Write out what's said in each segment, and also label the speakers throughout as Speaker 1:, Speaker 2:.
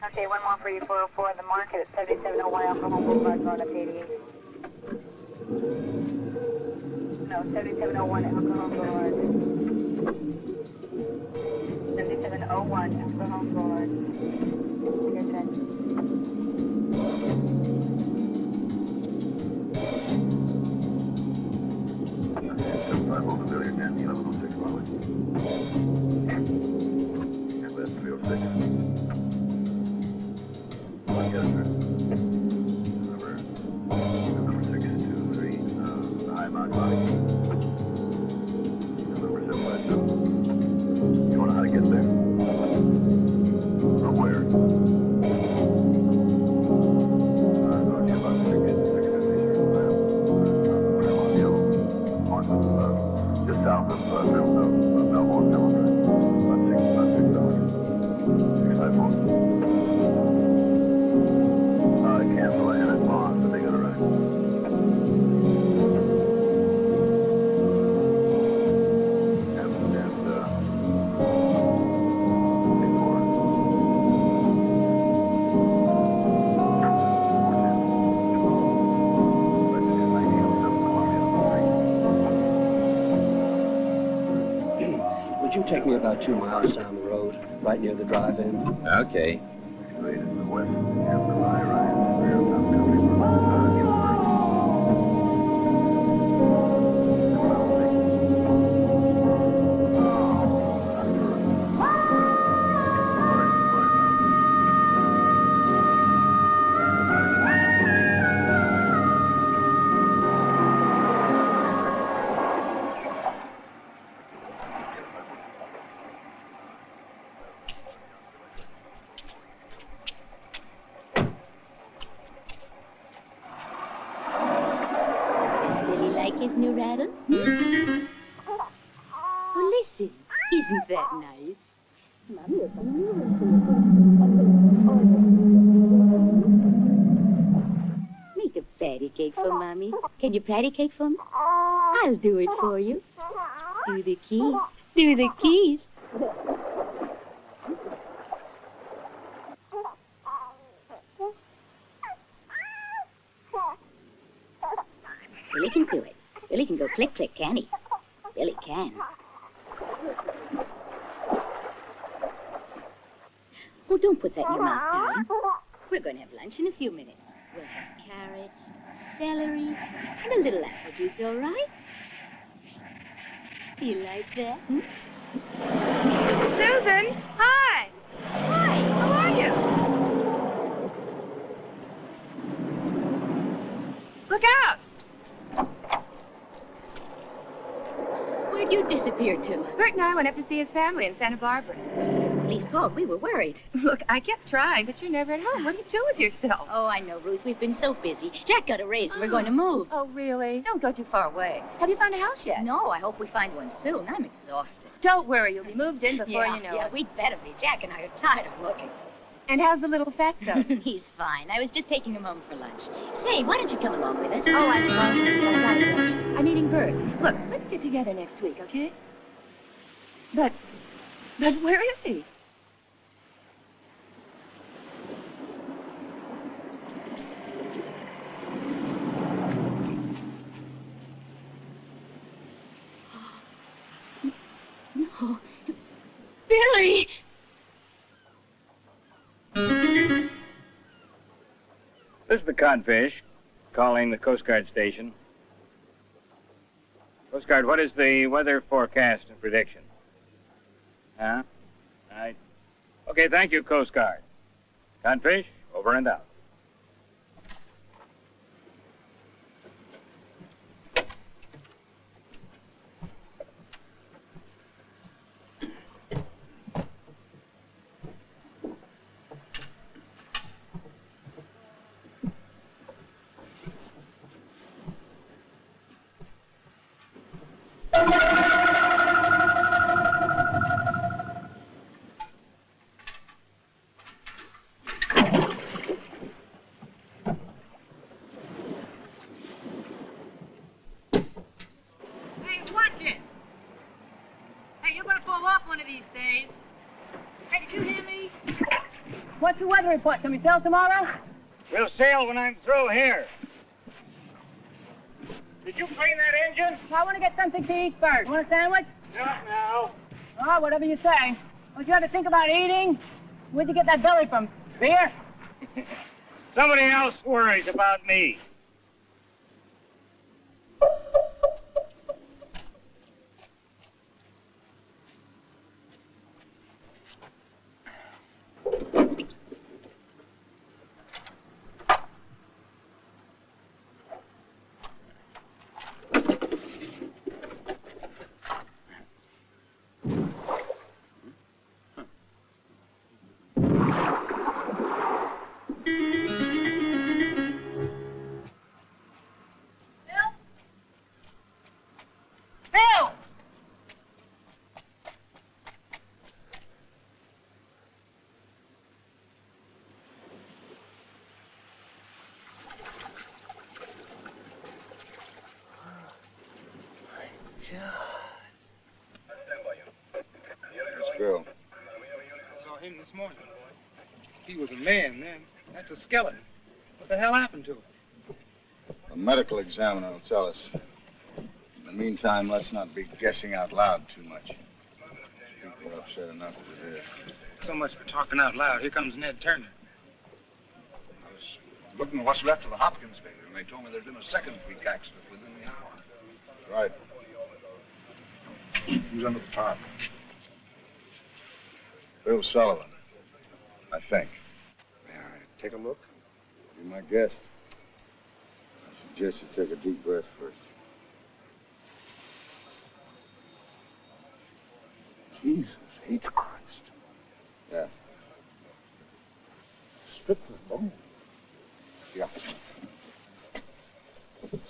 Speaker 1: Okay, one more for you, 404, the market at 7701 Alcohol Boulevard, going up 88. No, 7701 Alcohol Boulevard. 7701 Alcohol Boulevard. Good check.
Speaker 2: Would you take me about 2 miles down the road, right near the drive-in?
Speaker 3: Okay.
Speaker 4: His new rattle? Well, listen, isn't that nice? Make a patty cake for Mommy. Can you patty cake for me? I'll do it for you. Do the keys. Do the keys. Billy can do it. Billy can go click, click, can he? Billy can. Oh, don't put that in your mouth, darling. We're going to have lunch in a few minutes. We'll have carrots, celery, and a little apple juice, all right? You like that? Hmm?
Speaker 5: Susan! Hi! Hi, how are you? Look out!
Speaker 4: Where'd you disappear to?
Speaker 5: Bert and I went up to see his family in Santa Barbara.
Speaker 4: The police called. We were worried.
Speaker 5: Look, I kept trying, but you're never at home. What do you do with yourself?
Speaker 4: Oh, I know, Ruth. We've been so busy. Jack got a raise and we're going to move.
Speaker 5: Oh, really? Don't go too far away. Have you found a house yet?
Speaker 4: No, I hope we find one soon. I'm exhausted.
Speaker 5: Don't worry. You'll be moved in before you know
Speaker 4: it. Yeah, we'd better be. Jack and I are tired of looking.
Speaker 5: And how's the little fatso?
Speaker 4: He's fine. I was just taking him home for lunch. Say, why don't you come along with us?
Speaker 5: Oh, I got lunch. I'm meeting Bert. Look, let's get together next week, okay? But where is he?
Speaker 4: No. Billy!
Speaker 6: This is the Codfish, calling the Coast Guard station. Coast Guard, what is the weather forecast and prediction? Huh? All right. Okay, thank you, Coast Guard. Codfish, over and out.
Speaker 1: What's your weather report? Can we sail tomorrow?
Speaker 6: We'll sail when I'm through here. Did you clean that engine?
Speaker 1: I want to get something to eat first. Want a sandwich?
Speaker 6: Not now.
Speaker 1: Oh, whatever you say. Don't you ever think about eating? Where'd you get that belly from? Beer?
Speaker 6: Somebody else worries about me.
Speaker 3: This girl. I saw him this morning. He was a man then. That's a skeleton. What the hell happened to him?
Speaker 7: A medical examiner will tell us. In the meantime, let's not be guessing out loud too much. People are upset enough as it is.
Speaker 3: So much for talking out loud. Here comes Ned Turner.
Speaker 8: I was looking at what's left of the Hopkins baby, and they told me there'd been a second freak accident within the hour.
Speaker 7: Right.
Speaker 8: Who's under the tarp?
Speaker 7: Bill Sullivan, I think.
Speaker 8: May I take a look?
Speaker 7: Be my guest. I suggest you take a deep breath first.
Speaker 8: Jesus H. Christ.
Speaker 7: Yeah.
Speaker 8: Strip the bone.
Speaker 7: Yeah.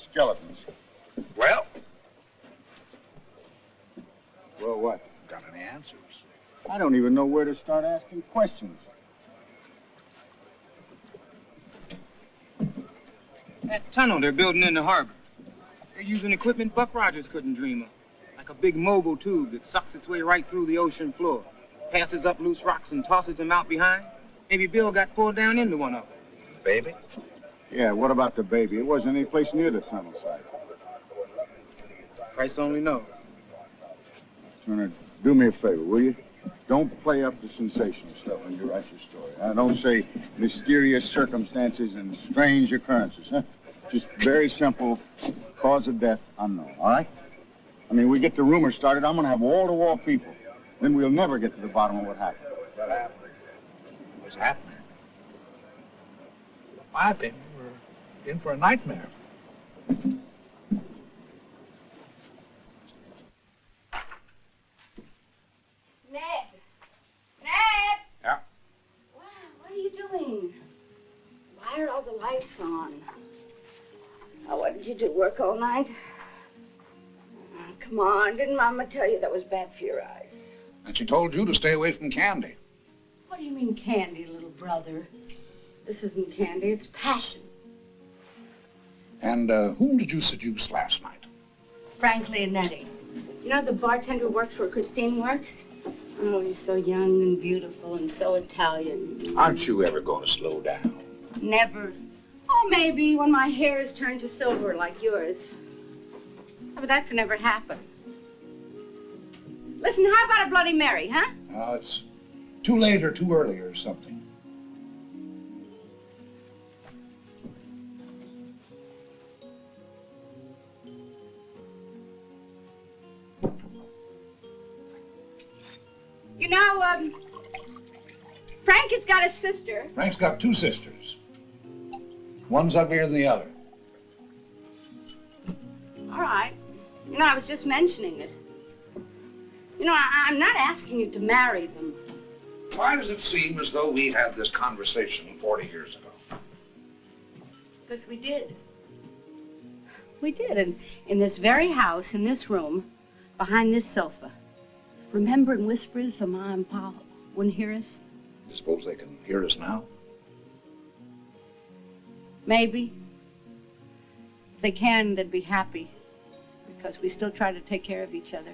Speaker 7: Skeletons.
Speaker 8: Well?
Speaker 7: Well, what?
Speaker 8: Got any answers?
Speaker 7: I don't even know where to start asking questions.
Speaker 3: That tunnel they're building in the harbor. They're using equipment Buck Rogers couldn't dream of. Like a big mobile tube that sucks its way right through the ocean floor. Passes up loose rocks and tosses them out behind. Maybe Bill got pulled down into one of them.
Speaker 8: Baby?
Speaker 7: Yeah, what about the baby? It wasn't any place near the tunnel site.
Speaker 3: Christ only knows.
Speaker 7: Turner, do me a favor, will you? Don't play up the sensational stuff when you write your story. Don't say mysterious circumstances and strange occurrences. Huh? Just very simple, cause of death unknown, all right? I mean, we get the rumor started, I'm going to have wall-to-wall people. Then we'll never get to the bottom of what happened.
Speaker 8: What happened? What's happening? In my opinion, we're in for a nightmare.
Speaker 4: Ned! Ned!
Speaker 6: Yeah?
Speaker 4: Wow, what are you doing? Why are all the lights on? Oh, what did you do, work all night? Oh, come on, didn't Mama tell you that was bad for your eyes?
Speaker 8: And she told you to stay away from candy.
Speaker 4: What do you mean candy, little brother? This isn't candy, it's passion.
Speaker 8: And whom did you seduce last night?
Speaker 4: Frank Leonetti. You know the bartender who works where Christine works? Oh, he's so young and beautiful and so Italian.
Speaker 8: Aren't you ever going to slow down?
Speaker 4: Never. Oh, maybe when my hair is turned to silver like yours. But that can never happen. Listen, how about a Bloody Mary, huh?
Speaker 8: It's too late or too early or something.
Speaker 4: You know, Frank has got a sister.
Speaker 8: Frank's got two sisters. One's uglier than the other.
Speaker 4: All right. You know, I was just mentioning it. You know, I'm not asking you to marry them.
Speaker 8: Why does it seem as though we had this conversation 40 years ago?
Speaker 4: Because we did. We did. And in this very house, in this room, behind this sofa. Remember in whispers so Ma and Pa wouldn't hear us?
Speaker 8: You suppose they can hear us now?
Speaker 4: Maybe. If they can, they'd be happy. Because we still try to take care of each other.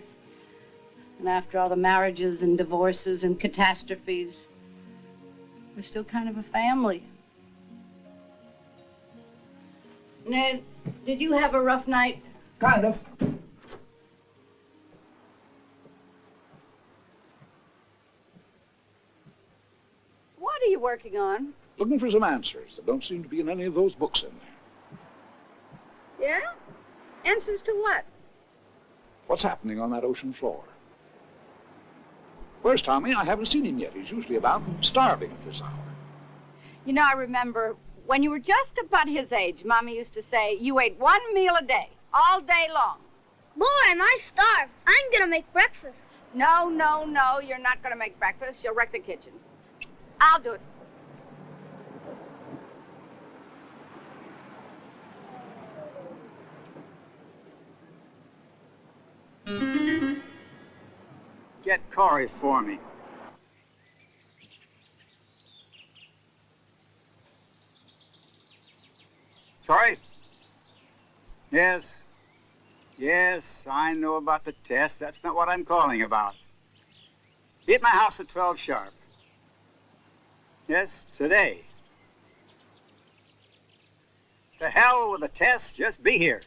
Speaker 4: And after all the marriages and divorces and catastrophes, We're still kind of a family. Ned, did you have a rough night?
Speaker 8: Kind of.
Speaker 4: What are you working on?
Speaker 8: Looking for some answers that don't seem to be in any of those books in there.
Speaker 4: Yeah? Answers to what?
Speaker 8: What's happening on that ocean floor? Where's Tommy? I haven't seen him yet. He's usually about and starving at this hour.
Speaker 4: You know, I remember when you were just about his age, Mommy used to say you ate one meal a day, all day long.
Speaker 9: Boy, am I starved. I'm gonna make breakfast.
Speaker 4: No, no, no, you're not gonna make breakfast. You'll wreck the kitchen. I'll do it.
Speaker 10: Get Corey for me. Corey? Yes. Yes, I know about the test. That's not what I'm calling about. Be at my house at 12 sharp. Yes, today. To hell with the test, just be here.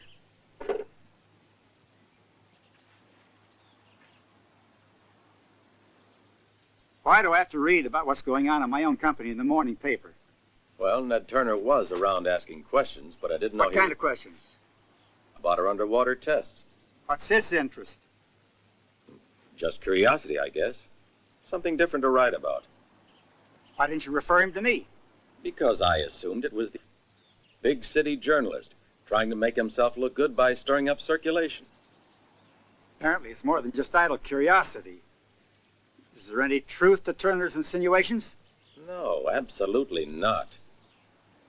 Speaker 10: Why do I have to read about what's going on in my own company in the morning paper?
Speaker 11: Well, Ned Turner was around asking questions, but I didn't know
Speaker 10: What kind of questions?
Speaker 11: about her underwater tests.
Speaker 10: What's his interest?
Speaker 11: Just curiosity, I guess. Something different to write about.
Speaker 10: Why didn't you refer him to me?
Speaker 11: Because I assumed it was the big city journalist trying to make himself look good by stirring up circulation.
Speaker 10: Apparently it's more than just idle curiosity. Is there any truth to Turner's insinuations?
Speaker 11: No, absolutely not.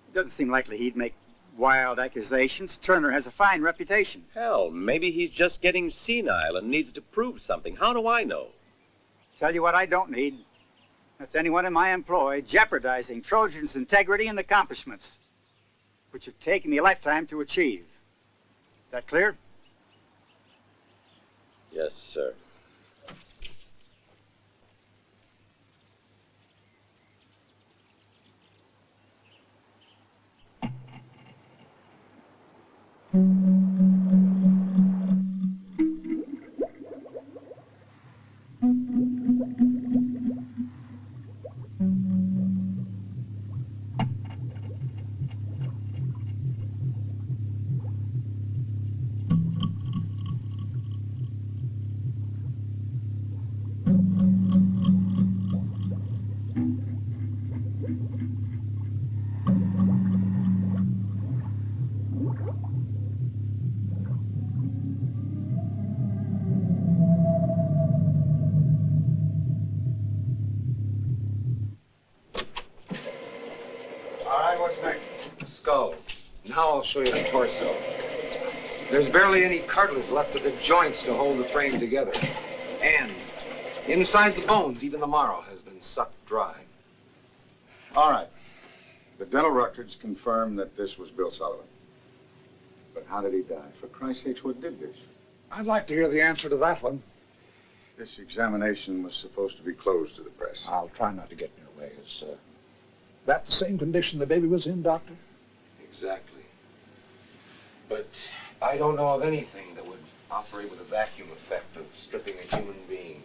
Speaker 10: It doesn't seem likely he'd make wild accusations. Turner has a fine reputation.
Speaker 11: Hell, maybe he's just getting senile and needs to prove something. How do I know?
Speaker 10: Tell you what I don't need. That's anyone in my employ jeopardizing Trojan's integrity and accomplishments, which have taken me a lifetime to achieve. That clear?
Speaker 11: Yes, sir.
Speaker 8: Skull. Now I'll show you the torso. There's barely any cartilage left of the joints to hold the frame together. And inside the bones, even the marrow has been sucked dry.
Speaker 7: All right. The dental records confirm that this was Bill Sullivan. But how did he die? For Christ's sakes, what did this?
Speaker 8: I'd like to hear the answer to that one.
Speaker 7: This examination was supposed to be closed to the press.
Speaker 8: I'll try not to get in your way. Is that the same condition the baby was in, Doctor?
Speaker 12: Exactly. But I don't know of anything that would operate with a vacuum effect of stripping a human being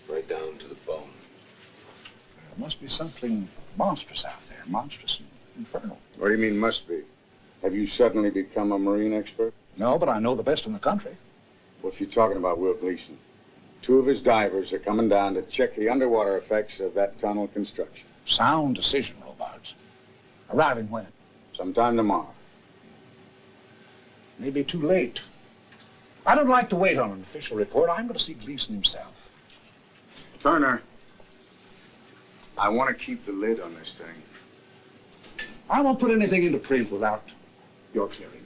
Speaker 12: right down to the bone.
Speaker 8: There must be something monstrous out there. Monstrous and infernal.
Speaker 7: What do you mean, must be? Have you suddenly become a marine expert?
Speaker 8: No, but I know the best in the country.
Speaker 7: Well, if you're talking about Will Gleason, 2 of his divers are coming down to check the underwater effects of that tunnel construction.
Speaker 8: Sound decision, Robards. Arriving when?
Speaker 7: Sometime tomorrow.
Speaker 8: Maybe too late. I don't like to wait on an official report. I'm going to see Gleason himself.
Speaker 7: Turner, I want to keep the lid on this thing.
Speaker 8: I won't put anything into print without your clearing it.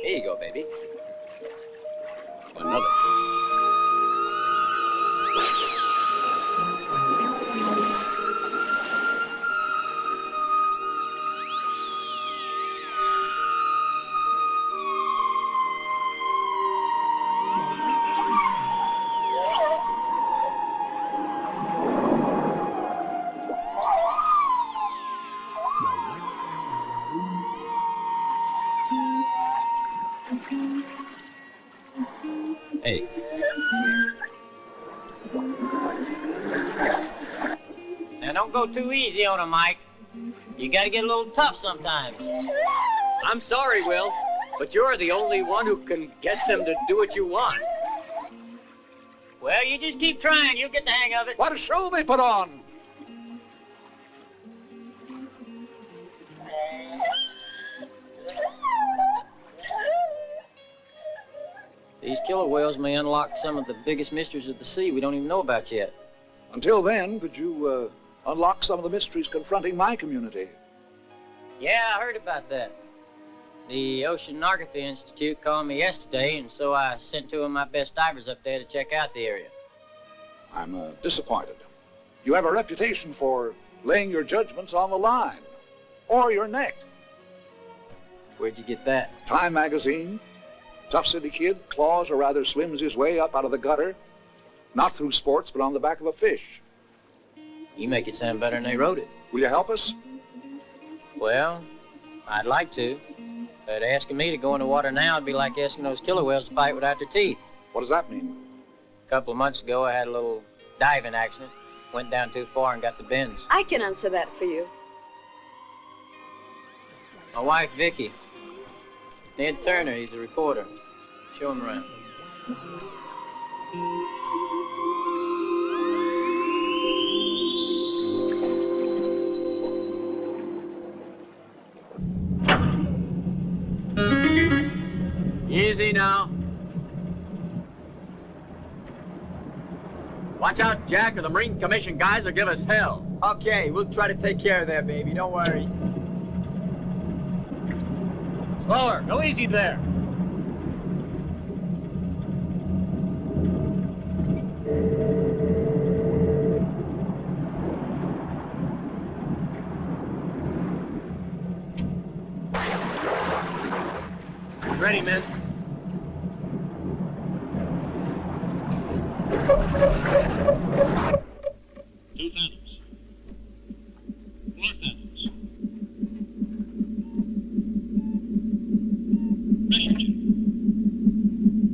Speaker 11: Here you go, baby. Another.
Speaker 13: Now, don't go too easy on him, Mike. You gotta get a little tough sometimes.
Speaker 14: I'm sorry, Will, but you're the only one who can get them to do what you want.
Speaker 13: Well, you just keep trying. You'll get the hang of it.
Speaker 15: What a show they put on.
Speaker 13: These killer whales may unlock some of the biggest mysteries of the sea we don't even know about yet.
Speaker 15: Until then, could you unlock some of the mysteries confronting my community?
Speaker 13: Yeah, I heard about that. The Oceanography Institute called me yesterday, and so I sent two of my best divers up there to check out the area.
Speaker 15: I'm disappointed. You have a reputation for laying your judgments on the line, or your neck.
Speaker 13: Where'd you get that?
Speaker 15: Time magazine. Tough city kid claws or rather swims his way up out of the gutter, not through sports, but on the back of a fish.
Speaker 13: You make it sound better than they wrote it.
Speaker 15: Will you help us?
Speaker 13: Well, I'd like to. But asking me to go in the water now would be like asking those killer whales to fight without their teeth.
Speaker 15: What does that mean?
Speaker 13: A couple of months ago, I had a little diving accident. Went down too far and got the bends.
Speaker 16: I can answer that for you.
Speaker 13: My wife, Vicky. Ned Turner, he's a reporter. Show him around.
Speaker 14: Easy now. Watch out, Jack, or the Marine Commission guys will give us hell.
Speaker 17: Okay, we'll try to take care of that, baby. Don't worry.
Speaker 14: Slower. Go easy there. Ready, men.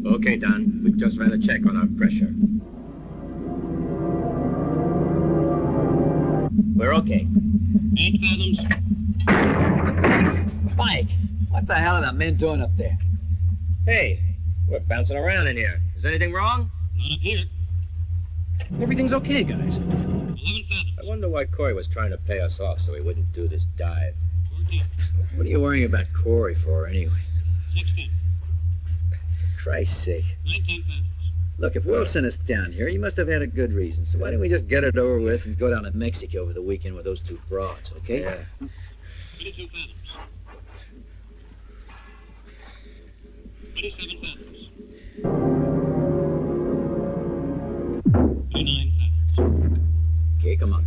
Speaker 6: Okay, Don. We've just ran a check on our pressure. We're okay.
Speaker 17: 8 fathoms.
Speaker 14: Mike, what the hell are the men doing up there?
Speaker 6: Hey, we're bouncing around in here. Is anything wrong?
Speaker 17: Not up here.
Speaker 6: Everything's okay, guys.
Speaker 17: 11 fathoms.
Speaker 6: I wonder why Corey was trying to pay us off so he wouldn't do this dive.
Speaker 17: 14.
Speaker 6: What are you worrying about Corey for, anyway?
Speaker 17: 16.
Speaker 6: Christ's sake.
Speaker 17: 19 fathoms.
Speaker 14: Look, if Will sent us down here, he must have had a good reason. So why don't we just get it over with and go down to Mexico over the weekend with those two broads, okay?
Speaker 6: Yeah.
Speaker 17: 22 fathoms. 27 fathoms. 29 fathoms.
Speaker 14: Okay, come on.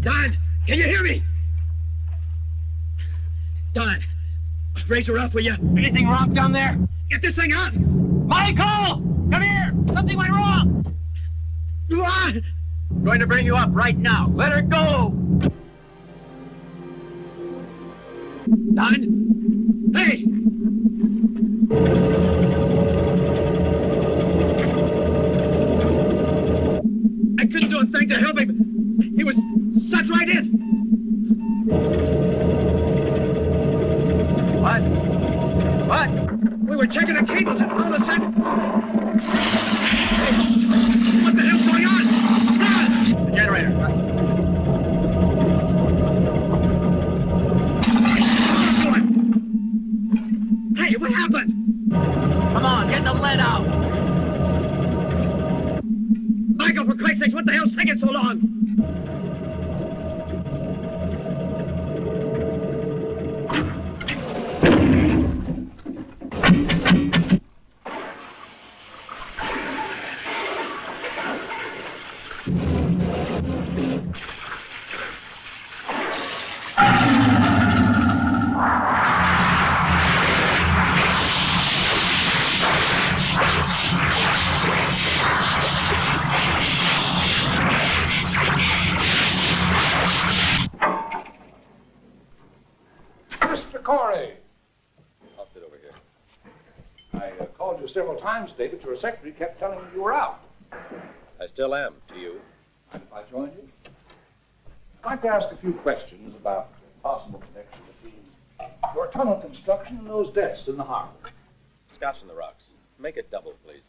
Speaker 14: Don, can you hear me? Don, raise her up, will you?
Speaker 6: Anything wrong down there?
Speaker 14: Get this thing out!
Speaker 6: Michael! Come here! Something went wrong!
Speaker 14: What?
Speaker 6: Going to bring you up right now. Let her go!
Speaker 14: Don? Hey! I couldn't do a thing to help him. He was sucked right in.
Speaker 6: What? What?
Speaker 14: We were checking the cables and all of a sudden... Hey, what the hell's going on? Don!
Speaker 6: The generator.
Speaker 14: Hey, what happened?
Speaker 6: Come on, get the lead out.
Speaker 14: Michael, for Christ's sakes, what the hell's taking so long?
Speaker 15: I'll sit over here. I called you several times today, but your secretary kept telling me you were out.
Speaker 11: I still am, to you.
Speaker 15: Mind if I join you? I'd like to ask a few questions about the possible connection between your tunnel construction and those deaths in the harbor.
Speaker 11: Scotch on the rocks. Make it double, please.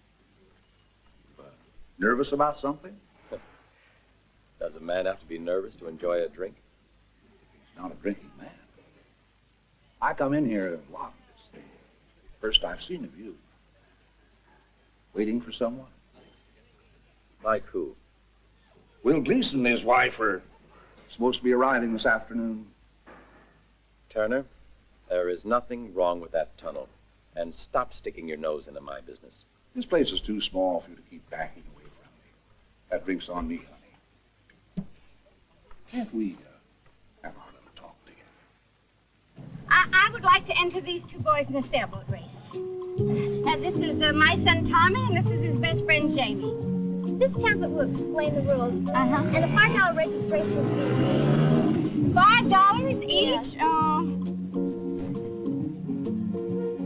Speaker 15: Nervous about something?
Speaker 11: Does a man have to be nervous to enjoy a drink?
Speaker 15: He's not a drinking man. I come in here a lot. It's the first I've seen of you. Waiting for someone?
Speaker 11: Like who?
Speaker 15: Will Gleason and his wife are supposed to be arriving this afternoon.
Speaker 11: Turner, there is nothing wrong with that tunnel. And stop sticking your nose into my business.
Speaker 15: This place is too small for you to keep backing away from me. That drink's on me, honey. Can't we have our little talk together?
Speaker 9: I would like to enter these two boys in a sailboat race. This is my son Tommy, and this is his best friend Jamie.
Speaker 16: This pamphlet will explain the rules.
Speaker 9: Uh-huh.
Speaker 16: And a $5 registration fee each.
Speaker 9: $5 each?
Speaker 16: Yes.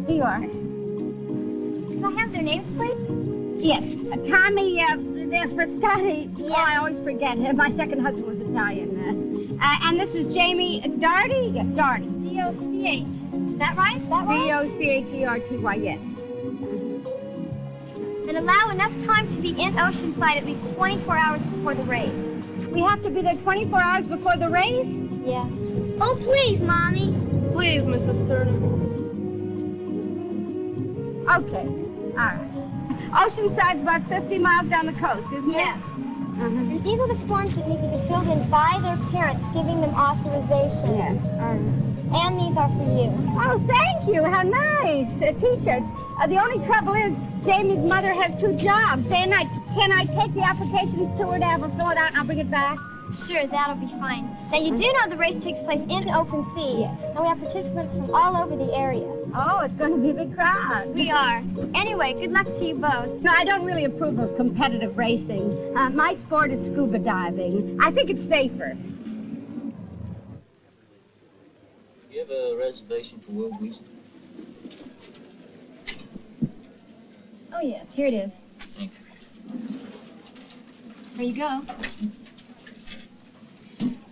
Speaker 9: Here you are.
Speaker 16: Can I have their names, please?
Speaker 9: Yes. Tommy, Frascati.
Speaker 16: Yeah.
Speaker 9: Oh, I always forget. My second husband was Italian. And this is Jamie Doherty? Yes, Doherty.
Speaker 16: D-O-C-H. Is that right?
Speaker 9: D-O-C-H-E-R-T-Y, yes.
Speaker 16: And allow enough time to be in Oceanside at least 24 hours before the race.
Speaker 9: We have to be there 24 hours before the race?
Speaker 16: Yeah. Oh, please, Mommy.
Speaker 18: Please, Mrs. Turner.
Speaker 9: Okay. All right. Oceanside's about 50 miles down the coast, isn't it?
Speaker 16: Yeah. And these are the forms that need to be filled in by their parents, giving them authorization.
Speaker 9: Yes.
Speaker 16: And these are for you.
Speaker 9: Oh, thank you. How nice. T-shirts. The only trouble is Jamie's mother has 2 jobs, day and night. Can I take the applications to her to have her fill it out and I'll bring it back?
Speaker 16: Sure, that'll be fine. Now, you do know the race takes place in open sea.
Speaker 9: Yes.
Speaker 16: And we have participants from all over the area.
Speaker 9: Oh, it's going to be a big crowd.
Speaker 16: We are. Anyway, good luck to you both.
Speaker 9: No, I don't really approve of competitive racing. My sport is scuba diving. I think it's safer.
Speaker 13: You have a reservation for Will Gleason?
Speaker 5: Oh, yes, here it is.
Speaker 13: Thank you.
Speaker 5: Here you go.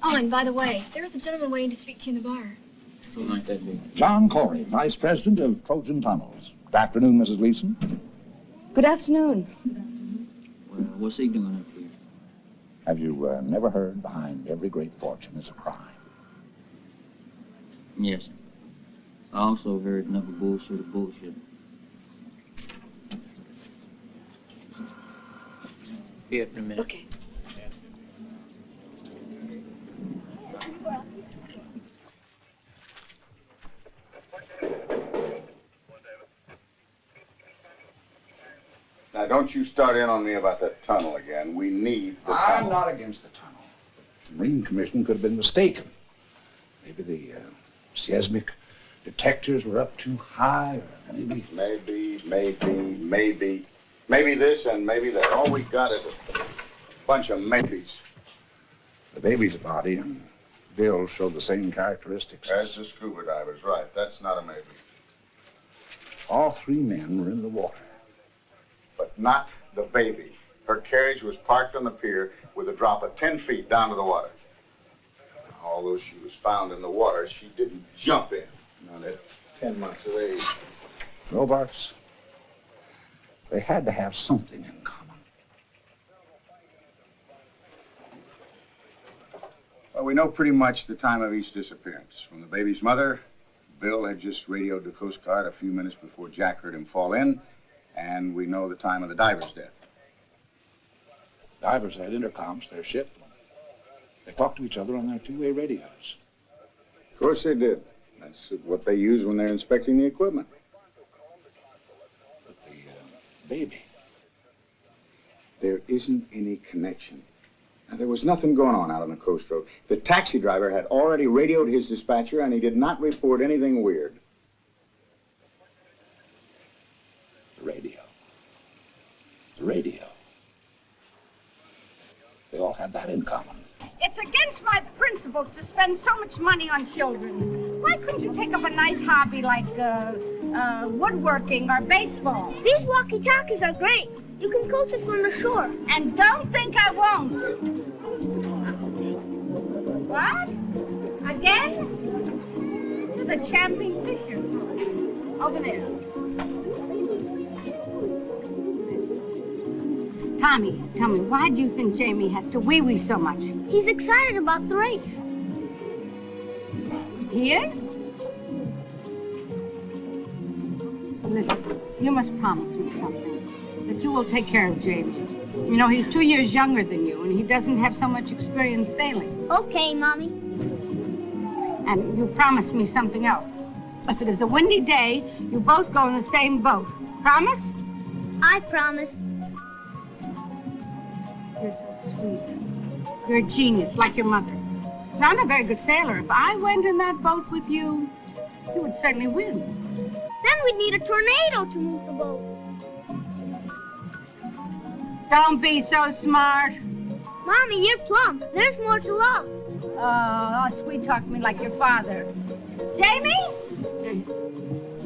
Speaker 5: Oh, and by the way, there is a gentleman waiting to speak to you in the bar.
Speaker 13: Who might that be?
Speaker 15: John Corey, Vice President of Trojan Tunnels. Good afternoon, Mrs. Gleason.
Speaker 5: Good afternoon.
Speaker 13: Well, what's he doing up here?
Speaker 15: Have you never heard behind every great fortune is a crime?
Speaker 13: Yes, sir. I also heard enough of bullshit. Be up in a minute.
Speaker 5: Okay.
Speaker 7: Now, don't you start in on me about that tunnel again. We need the
Speaker 15: I'm
Speaker 7: tunnel.
Speaker 15: not against the tunnel. The Marine Commission could have been mistaken. Maybe the seismic detectors were up too high, or maybe...
Speaker 7: Maybe this and maybe that. All we got is a bunch of maybes.
Speaker 15: The baby's body and Bill showed the same characteristics.
Speaker 7: As the scuba divers, right. That's not a maybe.
Speaker 15: All 3 men were in the water.
Speaker 7: But not the baby. Her carriage was parked on the pier with a drop of 10 feet down to the water. Although she was found in the water, she didn't jump in. Not at 10 months of age.
Speaker 15: Robarts, they had to have something in common.
Speaker 7: Well, we know pretty much the time of each disappearance. From the baby's mother, Bill had just radioed the Coast Guard a few minutes before Jack heard him fall in, and we know the time of the diver's death.
Speaker 15: Divers had intercoms to their ship. They talked to each other on their 2-way radios.
Speaker 7: Of course they did. That's what they use when they're inspecting the equipment.
Speaker 15: But the baby...
Speaker 7: There isn't any connection. Now, there was nothing going on out on the coast road. The taxi driver had already radioed his dispatcher, and he did not report anything weird.
Speaker 15: The radio. They all had that in common.
Speaker 9: It's against my principles to spend so much money on children. Why couldn't you take up a nice hobby like woodworking or baseball?
Speaker 16: These walkie-talkies are great. You can coach us on the shore.
Speaker 9: And don't think I won't. What? Again? You're the champion fisher. Over there. Tommy, tell me, why do you think Jamie has to wee-wee so much?
Speaker 16: He's excited about the race.
Speaker 9: He is? Listen, you must promise me something. That you will take care of Jamie. You know, he's 2 years younger than you, and he doesn't have so much experience sailing.
Speaker 16: Okay, Mommy.
Speaker 9: And you promised me something else. If it is a windy day, you both go in the same boat. Promise?
Speaker 16: I promise.
Speaker 9: You're so sweet. You're a genius, like your mother. Now, I'm a very good sailor. If I went in that boat with you, you would certainly win.
Speaker 16: Then we'd need a tornado to move the boat.
Speaker 9: Don't be so smart.
Speaker 16: Mommy, you're plump. There's more to love.
Speaker 9: Oh, sweet talk me like your father. Jamie?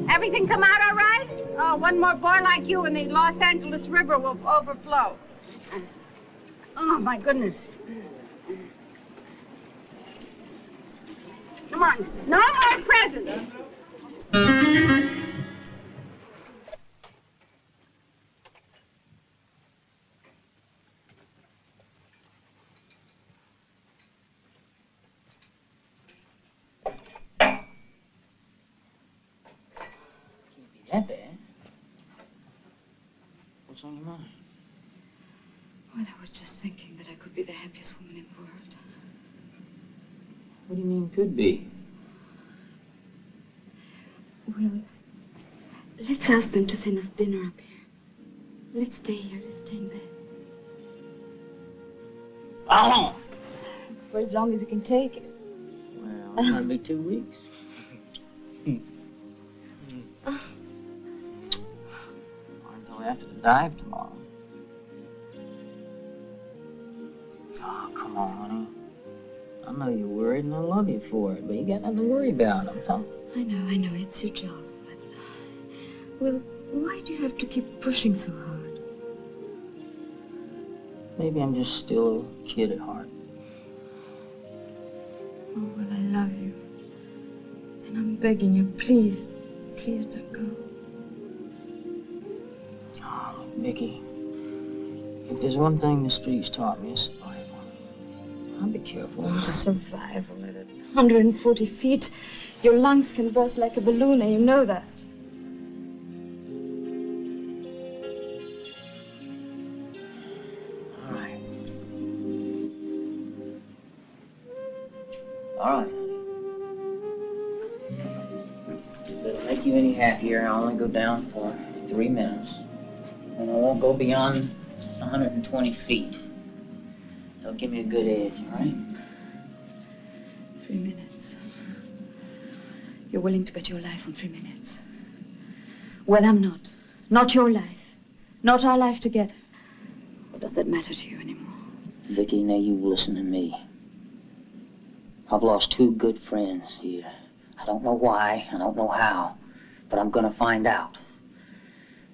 Speaker 9: Everything come out all right? Oh, one more boy like you and the Los Angeles River will overflow. Oh, my goodness. Come on. No more presents.
Speaker 13: That bad? What's on your mind?
Speaker 5: Well, I was just thinking that I could be the happiest woman in the world.
Speaker 13: What do you mean could be?
Speaker 5: Well, let's ask them to send us dinner up here. Let's stay here. Let's stay in bed.
Speaker 13: How long?
Speaker 5: For as long as you can take it.
Speaker 13: Well, it might be 2 weeks. Or until after the dive tomorrow. Oh, come on, honey. I know you're worried and I love you for it, but you got nothing to worry about. I'm talking.
Speaker 5: I know, it's your job, but... Well, why do you have to keep pushing so hard?
Speaker 13: Maybe I'm just still a kid at heart.
Speaker 5: Oh, well, I love you. And I'm begging you, please, please don't go.
Speaker 13: Oh, Vicky, if there's one thing the streets taught me, it's survival. I'll be careful.
Speaker 5: Oh, survival at 140 feet. Your lungs can burst like a balloon, and you know that.
Speaker 13: All right. If it'll make you any happier, I'll only go down for 3 minutes. And I won't go beyond 120 feet. That'll give me a good edge, all right?
Speaker 5: 3 minutes. You're willing to bet your life on 3 minutes. Well, I'm not. Not your life. Not our life together. Or does that matter to you anymore?
Speaker 13: Vicky, now you listen to me. I've lost 2 good friends here. I don't know why, I don't know how, but I'm gonna find out.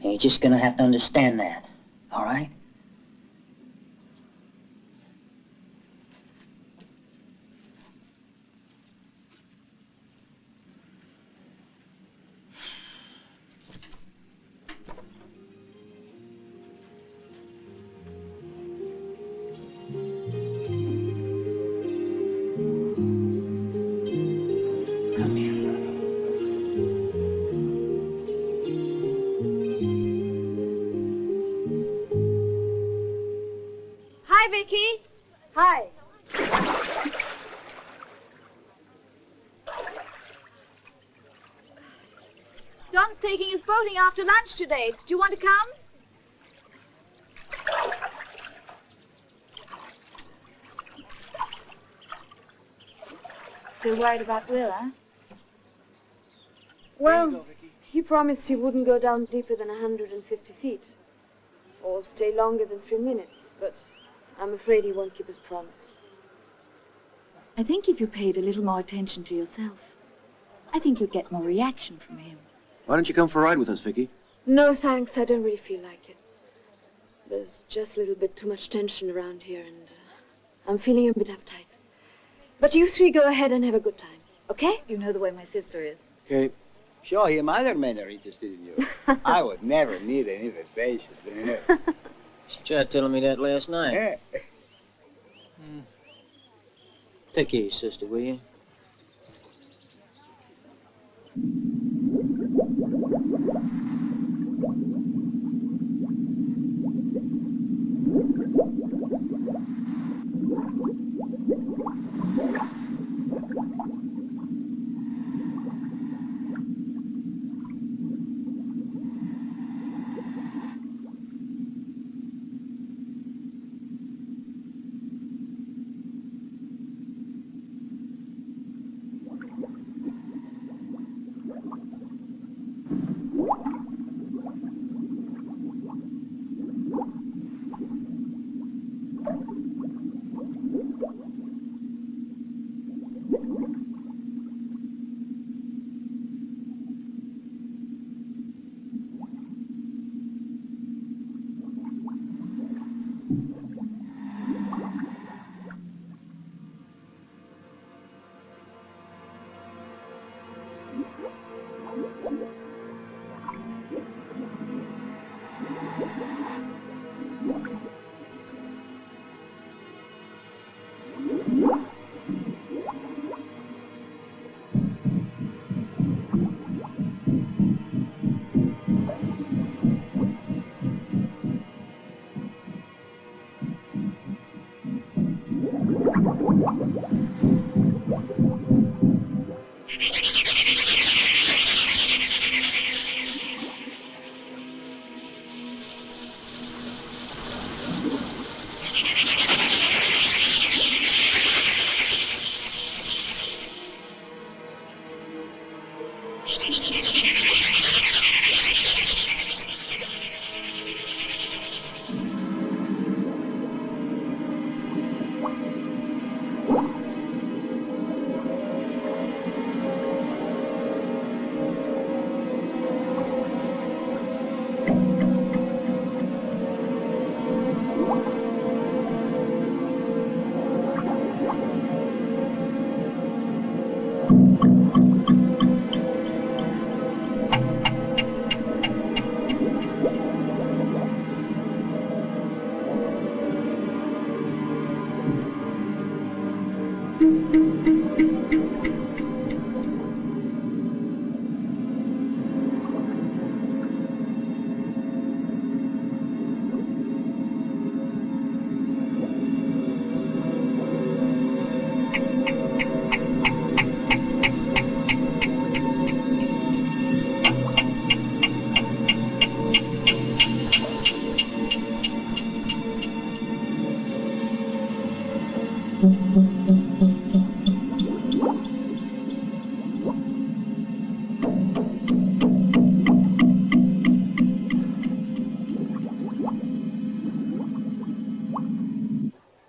Speaker 13: And you're just gonna have to understand that, all right?
Speaker 18: Hi, Vicky. Hi. Don's taking his boating after lunch today. Do you want to come?
Speaker 5: Still worried about Will, huh? Well, he promised he wouldn't go down deeper than 150 feet. Or stay longer than 3 minutes, but I'm afraid he won't keep his promise. I think if you paid a little more attention to yourself, I think you'd get more reaction from him.
Speaker 2: Why don't you come for a ride with us, Vicky?
Speaker 5: No, thanks. I don't really feel like it. There's just a little bit too much tension around here, and I'm feeling a bit uptight. But you 3 go ahead and have a good time, okay? You know the way my sister is.
Speaker 2: Okay.
Speaker 19: Show him other men are interested in you. I would never need an invitation.
Speaker 13: She tried telling me that last night.
Speaker 19: Yeah.
Speaker 13: Take care of your sister, will you?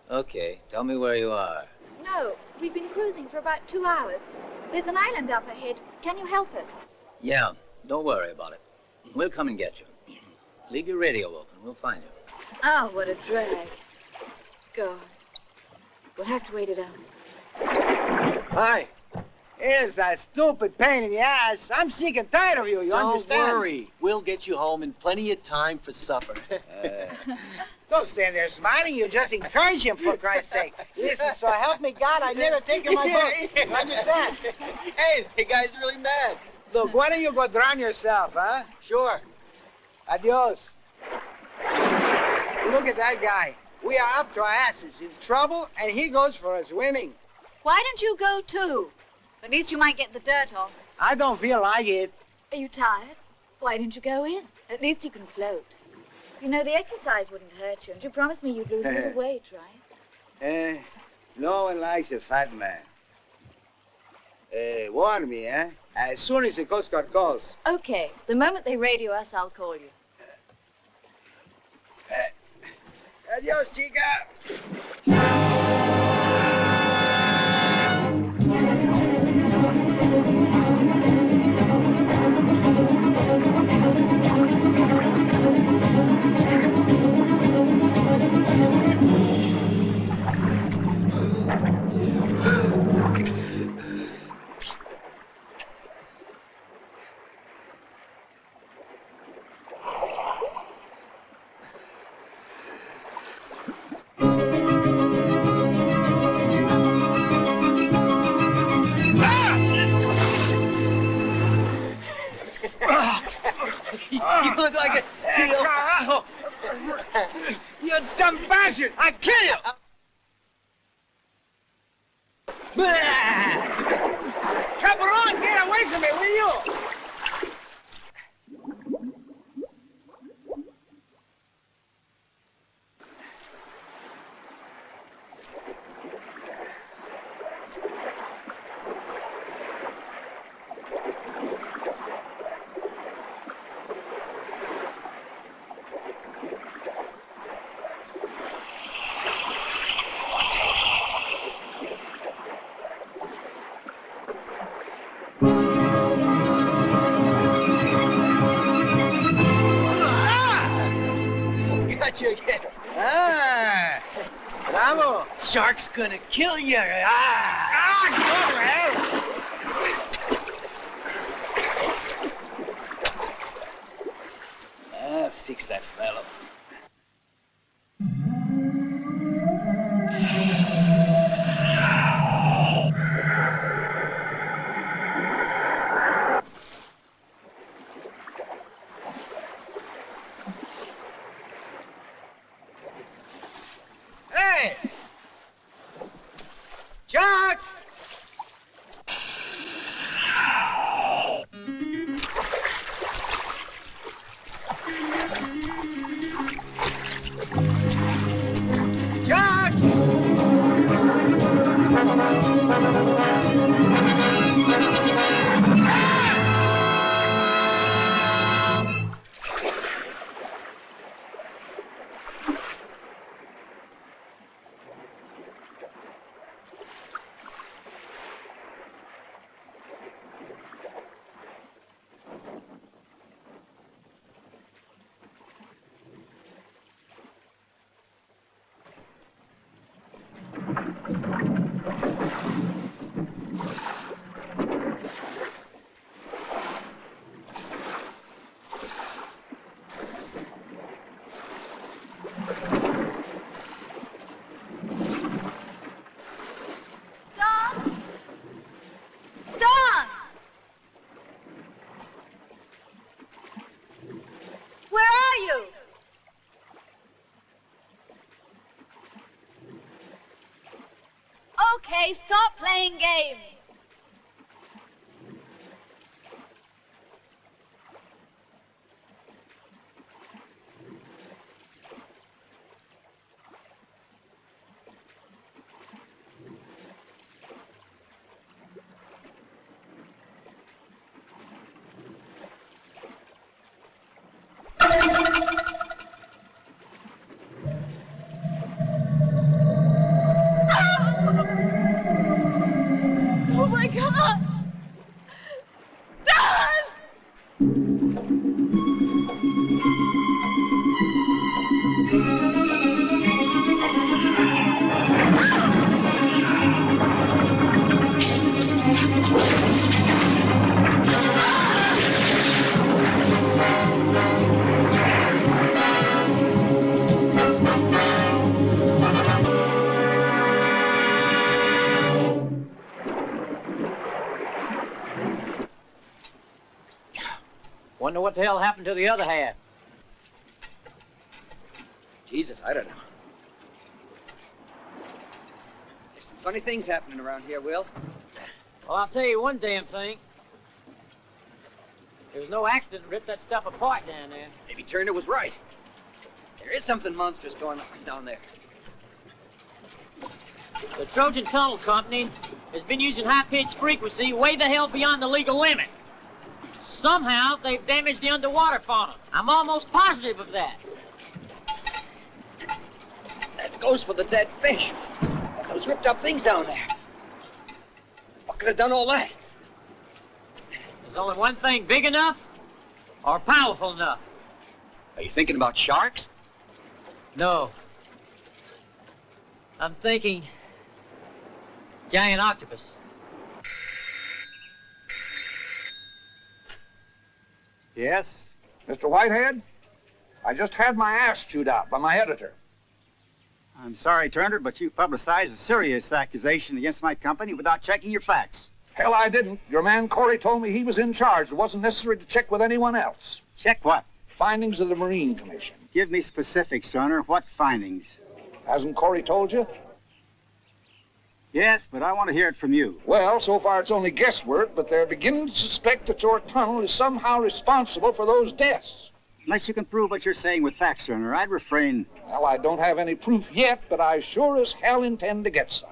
Speaker 14: Okay, tell me where you are.
Speaker 18: No, we've been cruising for about 2 hours. There's an island up ahead. Can you help us?
Speaker 14: Yeah, don't worry about it. We'll come and get you. Leave your radio open. We'll find you.
Speaker 18: Oh, what a drag. God. We'll have to wait it out.
Speaker 19: Hi. Here's that stupid pain in the ass. I'm sick and tired of you, you understand?
Speaker 20: Don't worry. We'll get you home in plenty of time for supper.
Speaker 19: Don't stand there smiling. You just encourage him, for Christ's sake. Listen, so help me God, I never take him my book. You understand?
Speaker 20: Hey, the guy's really mad.
Speaker 19: Look, why don't you go drown yourself, huh?
Speaker 20: Sure.
Speaker 19: Adios. Look at that guy. We are up to our asses in trouble, and he goes for a swimming.
Speaker 18: Why don't you go, too? At least you might get the dirt off.
Speaker 19: I don't feel like it.
Speaker 18: Are you tired? Why don't you go in? At least you can float. You know, the exercise wouldn't hurt you, and you promised me you'd lose a little weight, right?
Speaker 19: No one likes a fat man. Warn me, eh? As soon as the Coast Guard calls.
Speaker 18: Okay. The moment they radio us, I'll call you.
Speaker 19: Adios, chica.
Speaker 20: You look like a seal.
Speaker 19: You dumb bastard! I'll kill you! Cabron, get away from me, will you?
Speaker 20: Got you again.
Speaker 19: Ah! Bravo!
Speaker 20: Shark's gonna kill you.
Speaker 19: Ah, go,
Speaker 14: fix that fellow.
Speaker 19: Hey! Chuck! Chuck!
Speaker 18: Okay, stop playing games. Oh my God!
Speaker 14: Wonder what the hell happened to the other half.
Speaker 20: Jesus, I don't know. There's some funny things happening around here, Will.
Speaker 14: Well, I'll tell you one damn thing. There was no accident that ripped that stuff apart down there.
Speaker 20: Maybe Turner was right. There is something monstrous going on down there.
Speaker 14: The Trojan Tunnel Company has been using high-pitched frequency way the hell beyond the legal limit. Somehow, they've damaged the underwater fauna. I'm almost positive of that.
Speaker 20: That goes for the dead fish. Those ripped up things down there. What could have done all that?
Speaker 14: There's only one thing big enough or powerful enough.
Speaker 20: Are you thinking about sharks?
Speaker 14: No. I'm thinking giant octopus.
Speaker 10: Yes?
Speaker 15: Mr. Whitehead, I just had my ass chewed out by my editor.
Speaker 10: I'm sorry, Turner, but you publicized a serious accusation against my company without checking your facts.
Speaker 15: Hell, I didn't. Your man Corey told me he was in charge. It wasn't necessary to check with anyone else.
Speaker 10: Check what?
Speaker 15: Findings of the Marine Commission.
Speaker 10: Give me specifics, Turner. What findings?
Speaker 15: Hasn't Corey told you?
Speaker 10: Yes, but I want to hear it from you.
Speaker 15: Well, so far it's only guesswork, but they're beginning to suspect that your tunnel is somehow responsible for those deaths.
Speaker 10: Unless you can prove what you're saying with facts, Turner, I'd refrain.
Speaker 15: Well, I don't have any proof yet, but I sure as hell intend to get some.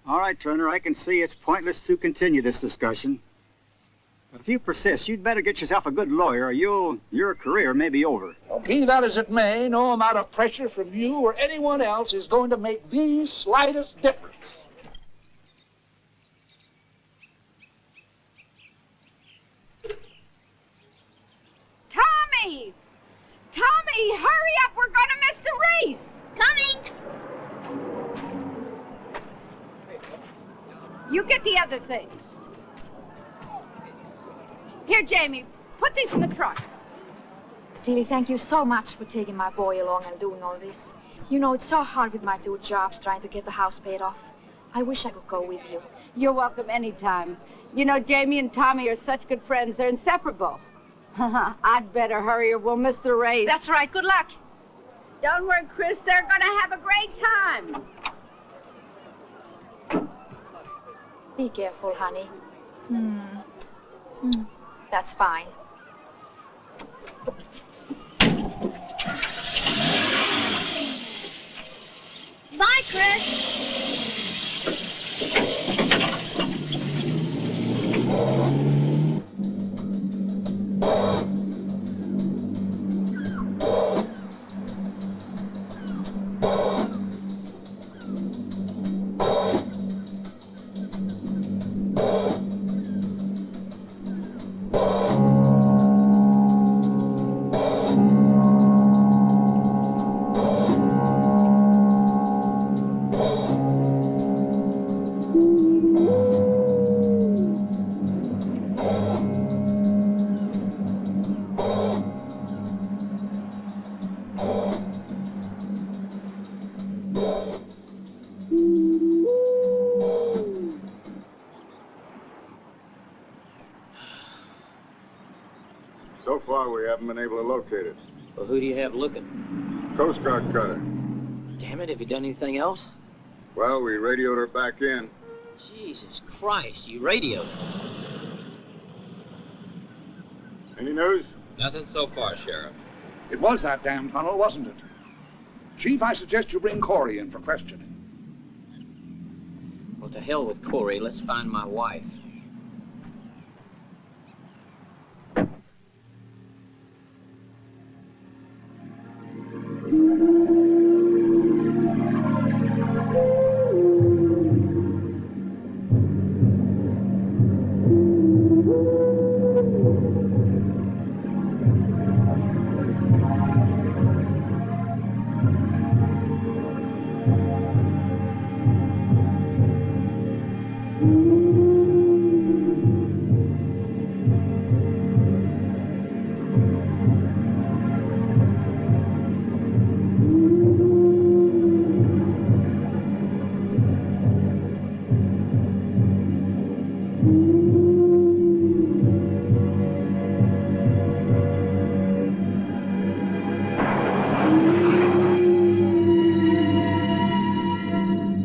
Speaker 10: All right, Turner, I can see it's pointless to continue this discussion. But if you persist, you'd better get yourself a good lawyer or your career may be over.
Speaker 15: Well, be that as it may, no amount of pressure from you or anyone else is going to make the slightest difference.
Speaker 9: Tommy! Tommy, hurry up! We're gonna miss the race!
Speaker 16: Coming!
Speaker 9: You get the other things. Here, Jamie, put these in the truck.
Speaker 18: Tilly, thank you so much for taking my boy along and doing all this. You know, it's so hard with my 2 jobs trying to get the house paid off. I wish I could go with you.
Speaker 4: You're welcome anytime. You know, Jamie and Tommy are such good friends, they're inseparable. I'd better hurry or we'll miss the race.
Speaker 18: That's right. Good luck.
Speaker 4: Don't worry, Chris. They're going to have a great time.
Speaker 18: Be careful, honey. That's fine.
Speaker 16: Bye, Chris.
Speaker 7: So far, we haven't been able to locate it.
Speaker 20: Well, who do you have looking?
Speaker 7: Coast Guard cutter.
Speaker 20: Damn it, have you done anything else?
Speaker 7: Well, we radioed her back in.
Speaker 20: Jesus Christ, you radioed her.
Speaker 7: Any news?
Speaker 11: Nothing so far, Sheriff.
Speaker 15: It was that damn tunnel, wasn't it? Chief, I suggest you bring Corey in for questioning.
Speaker 20: Well, to hell with Corey. Let's find my wife.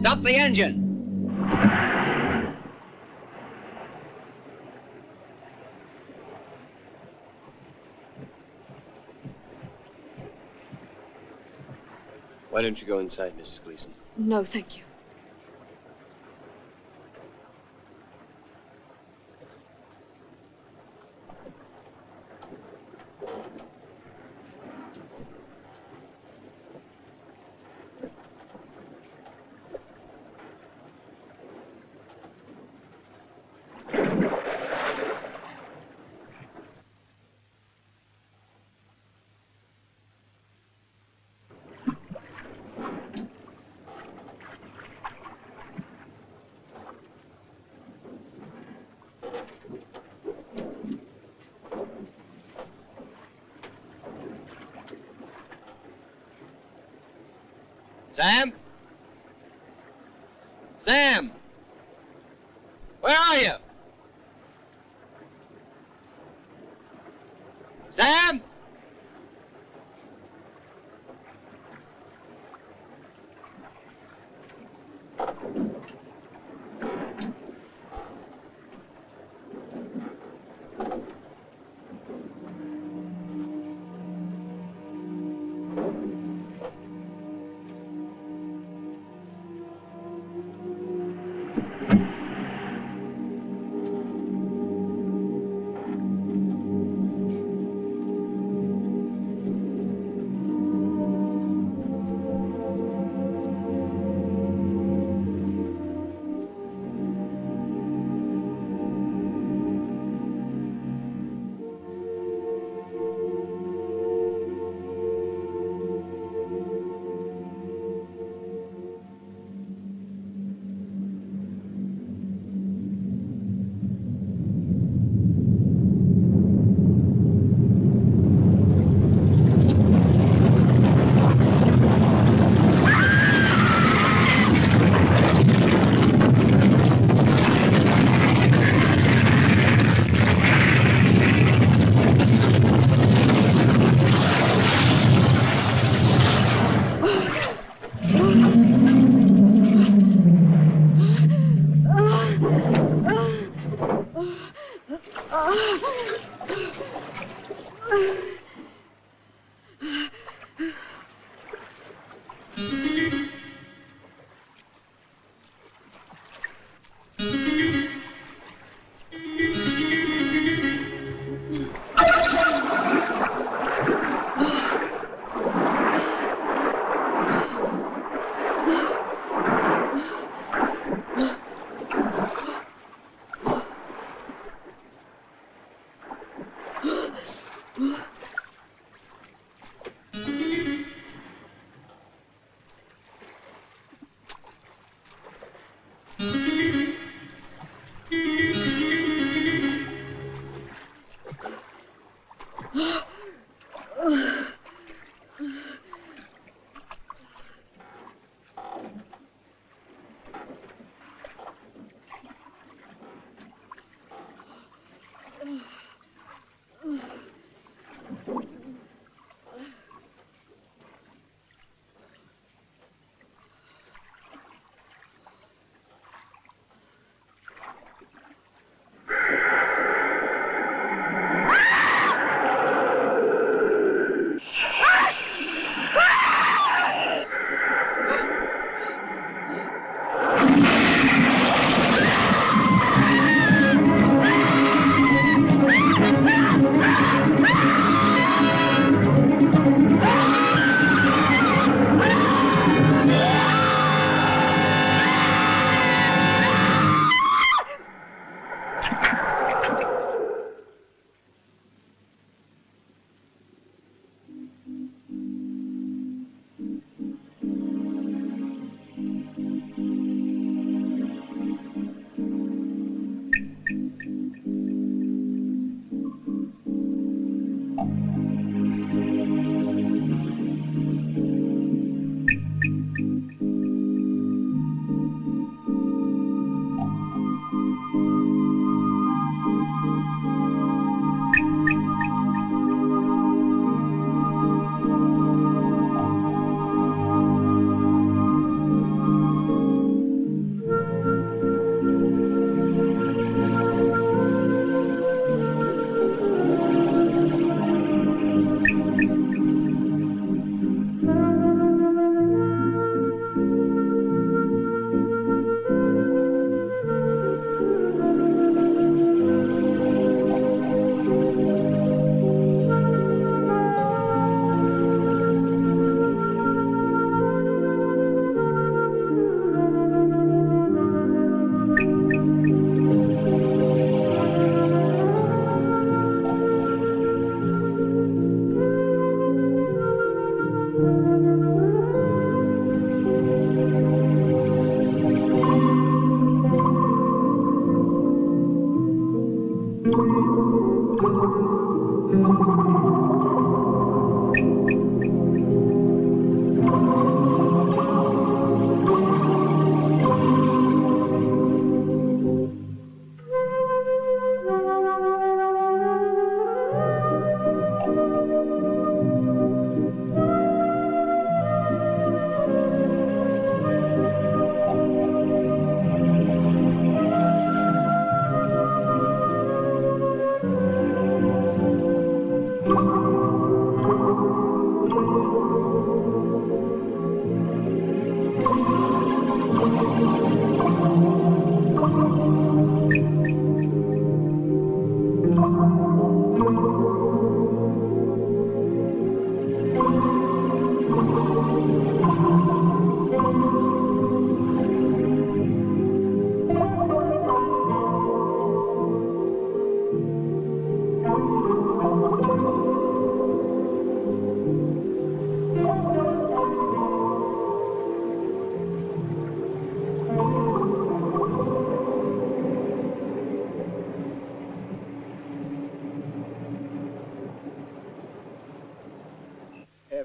Speaker 20: Stop the engine!
Speaker 2: Why don't you go inside, Mrs. Gleason?
Speaker 5: No, thank you.
Speaker 20: Sam? Sam! Where are you? Sam?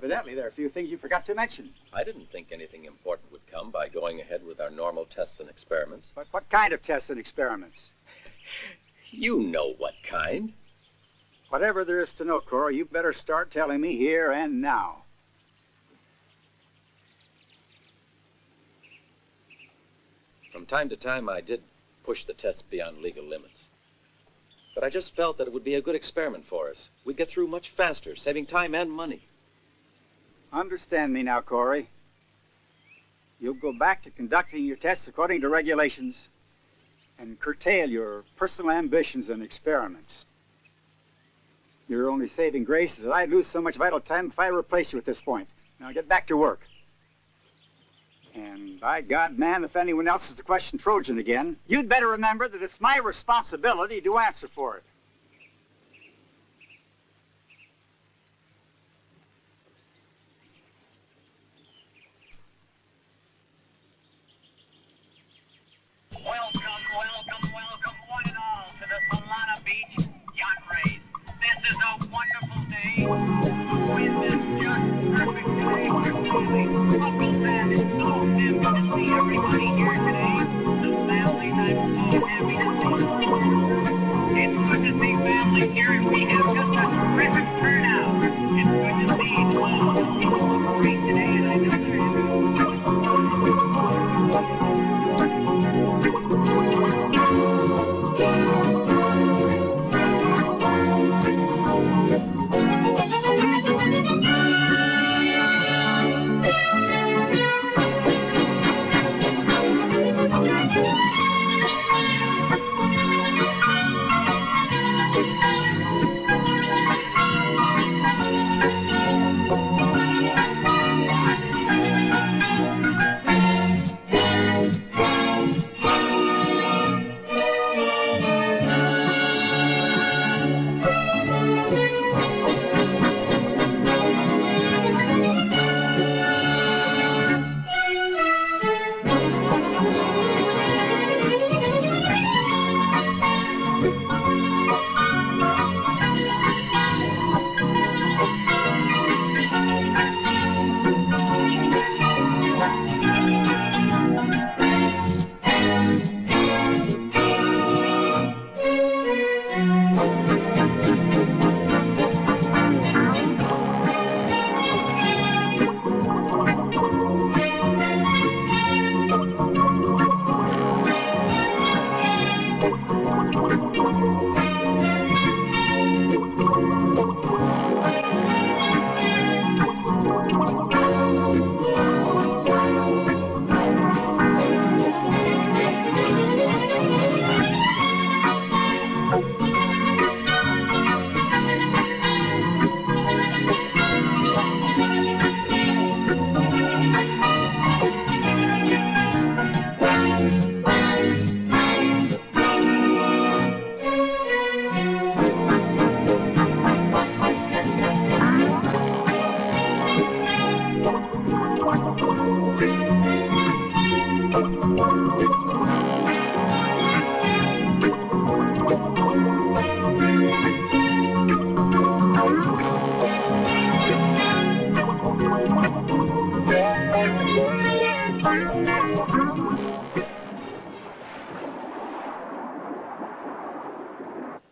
Speaker 10: Evidently, there are a few things you forgot to mention.
Speaker 11: I didn't think anything important would come by going ahead with our normal tests and experiments.
Speaker 10: But what kind of tests and experiments?
Speaker 11: You know what kind.
Speaker 10: Whatever there is to know, Cora, you better start telling me here and now.
Speaker 11: From time to time, I did push the tests beyond legal limits. But I just felt that it would be a good experiment for us. We'd get through much faster, saving time and money.
Speaker 10: Understand me now, Corey. You'll go back to conducting your tests according to regulations and curtail your personal ambitions and experiments. Your only saving grace is that I'd lose so much vital time if I replace you at this point. Now get back to work. And by God, man, if anyone else is to question Trojan again, you'd better remember that it's my responsibility to answer for it.
Speaker 17: Welcome, welcome, welcome, one and all, to the Solana Beach Yacht Race. This is a wonderful day. The wind is just perfect today for sailing. Uncle Sam is so happy to see everybody here today. The families, I'm so happy to see. It's good to see families here, and we have just a terrific turnout. It's good to see all the people look great today, and I know they're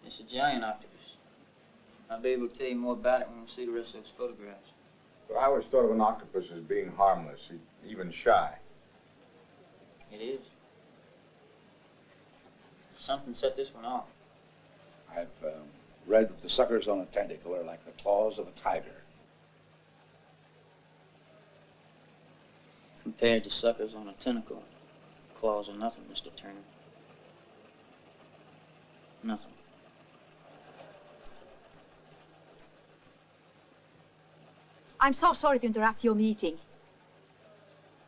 Speaker 13: It's a giant octopus. I'll be able to tell you more about it when we see the rest of those photographs.
Speaker 7: But I always thought of an octopus as being harmless, even shy.
Speaker 13: It is. Something set this one off.
Speaker 15: I've read that the suckers on a tentacle are like the claws of a tiger.
Speaker 13: Compared to suckers on a tentacle, claws are nothing, Mr. Turner. Nothing.
Speaker 18: I'm so sorry to interrupt your meeting.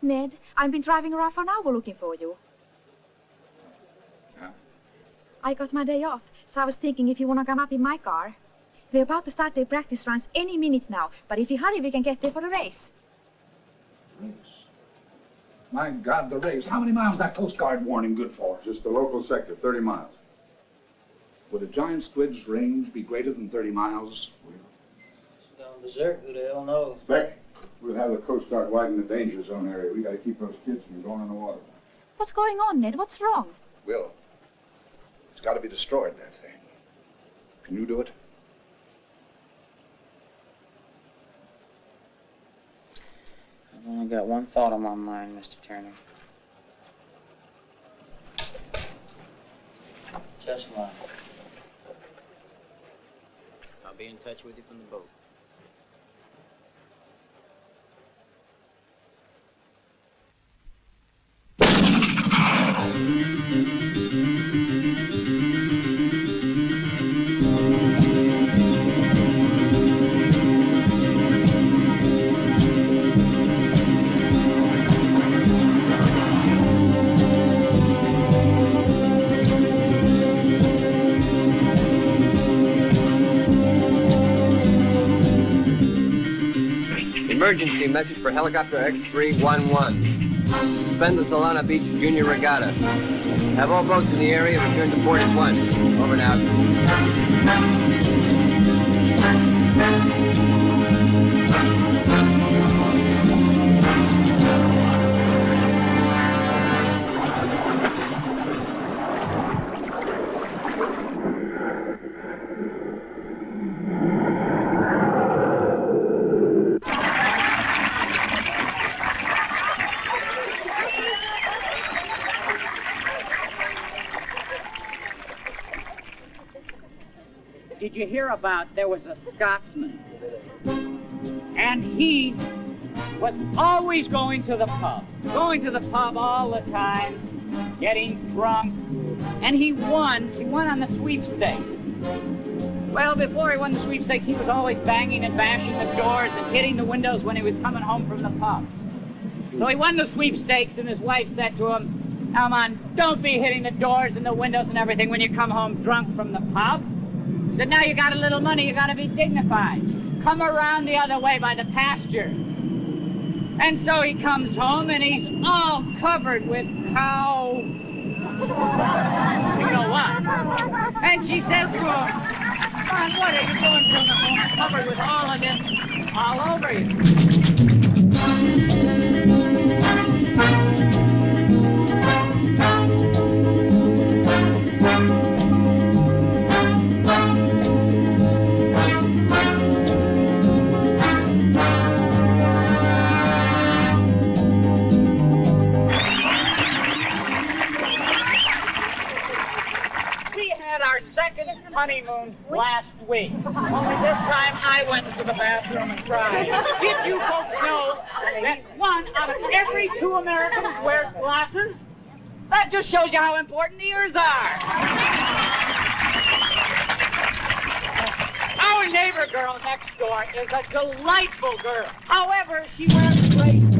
Speaker 18: Ned, I've been driving around for an hour looking for you.
Speaker 15: Yeah?
Speaker 18: I got my day off, so I was thinking if you want to come up in my car. They're about to start their practice runs any minute now, but if you hurry, we can get there for the race.
Speaker 15: Race? My God, the race. How many miles is that Coast Guard warning good for?
Speaker 7: Just the local sector, 30 miles.
Speaker 15: Would a giant squid's range be greater than 30 miles?
Speaker 13: It's gone berserk, who the hell knows?
Speaker 7: Beck, we'll have the Coast Guard widen the danger zone area. We got to keep those kids from going in the water.
Speaker 18: What's going on, Ned? What's wrong?
Speaker 15: Will, it's got to be destroyed, that thing. Can you do it?
Speaker 13: I've only got one thought on my mind, Mr. Turner. Just one.
Speaker 21: be in touch with you from the boat.
Speaker 22: Emergency message for helicopter X311. Suspend the Solana Beach Junior Regatta. Have all boats in the area return to port at once. Over and out.
Speaker 23: Did you hear about there was a Scotsman? And he was always going to the pub all the time, getting drunk. And he won on the sweepstakes. Well, before he won the sweepstakes, he was always banging and bashing the doors and hitting the windows when he was coming home from the pub. So he won the sweepstakes, and his wife said to him, "Come on, don't be hitting the doors and the windows and everything when you come home drunk from the pub." He said, "Now you got a little money, you got to be dignified. Come around the other way by the pasture." And so he comes home, and he's all covered with cow... you know what? And she says to him, "Son, what are you doing from the home covered with all of this all over you?" Our second honeymoon last week. Only this time I went to the bathroom and cried. Did you folks know that 1 out of every 2 Americans wears glasses? That just shows you how important ears are. Our neighbor girl next door is a delightful girl. However, she wears braces.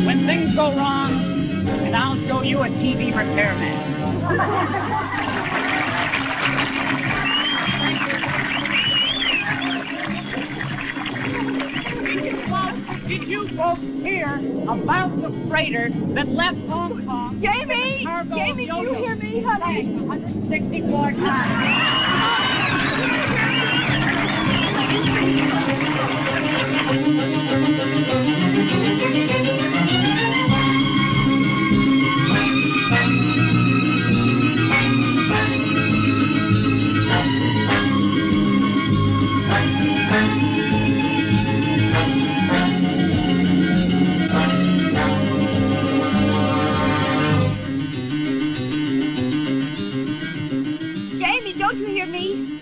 Speaker 23: When things go wrong, and I'll show you a TV repairman. Did you folks hear about the freighter that left Hong Kong?
Speaker 9: Jamie! Jamie, do you hear me, honey?
Speaker 23: 164
Speaker 9: Jamie, don't you hear me?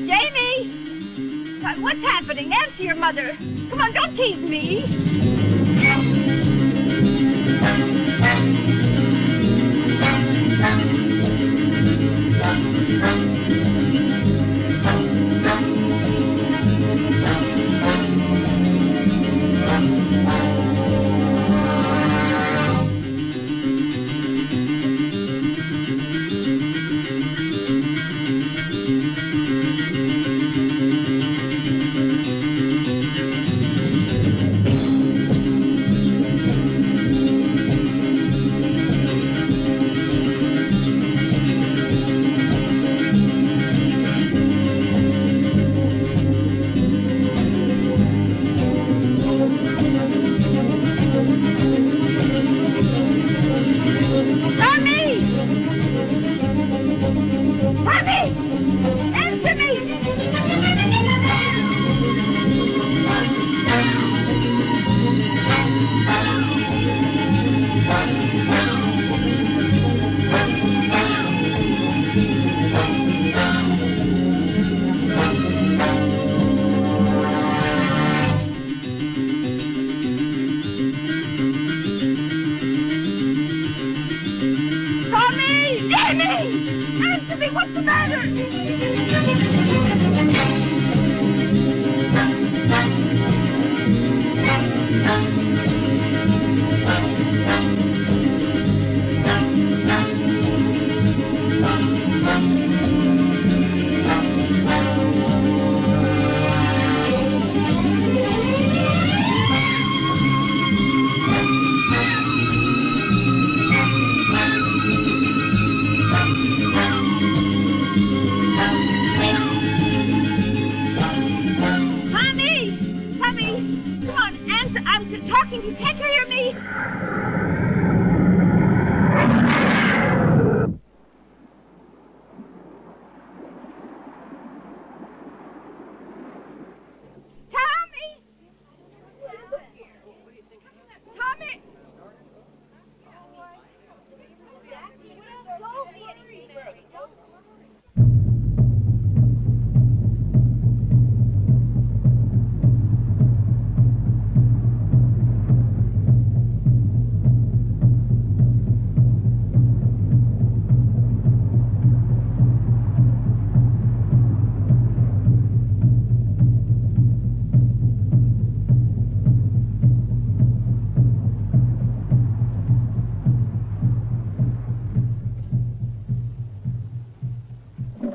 Speaker 9: Jamie! God, what's happening? Answer your mother. Come on, don't tease me. Tommy, what's the matter? Talking, you can't hear me. Tommy! Tommy!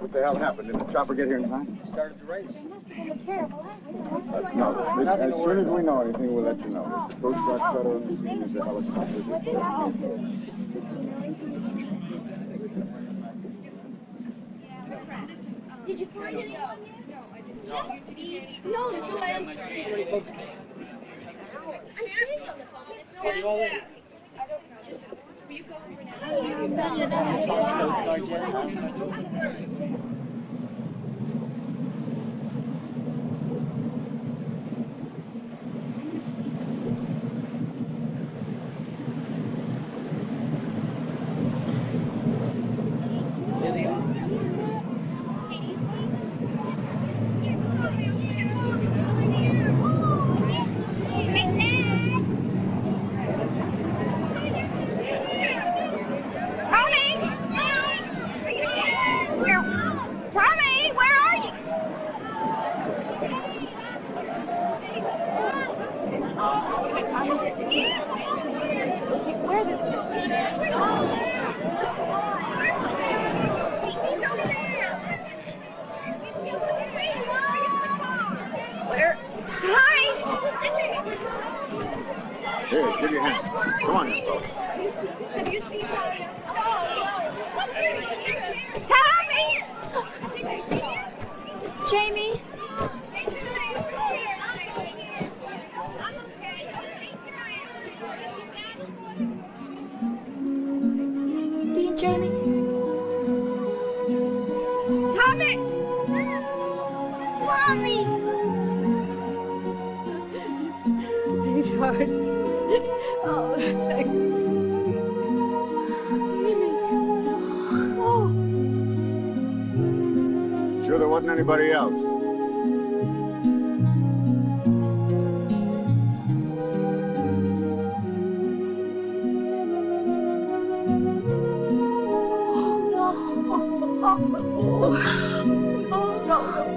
Speaker 7: What the hell happened? Did the chopper get here in time?
Speaker 20: Started the race.
Speaker 7: No. As soon as we know anything, we'll let you know. There's a Coast Guard cutter on the scene. There's a helicopter.
Speaker 16: Did you find anyone yet? No, I didn't. No, there's no answer. I'm staying on the phone. There's no answer. I don't know. Listen, will you go over now?
Speaker 20: Here they are.
Speaker 9: Tommy, where are you? Where? Tommy!
Speaker 7: Here, give your hand. Come on, you folks.
Speaker 9: Have you seen Tommy?
Speaker 5: Jamie? Dean, Jamie?
Speaker 9: Tommy! Mommy! Sweetheart. Oh, thank you.
Speaker 7: Sure there wasn't anybody else?
Speaker 9: Thank God.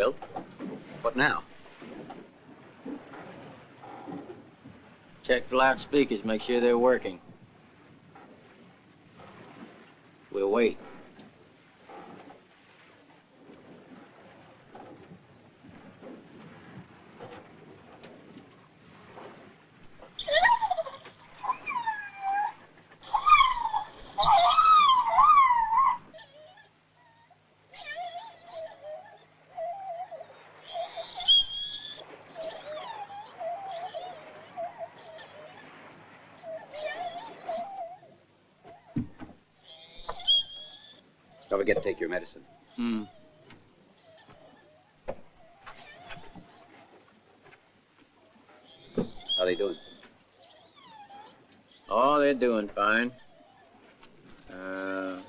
Speaker 22: Well, what now?
Speaker 14: Check the loudspeakers, make sure they're working. We'll wait.
Speaker 22: Don't forget to take your medicine. How they doing?
Speaker 14: Oh, they're doing fine. A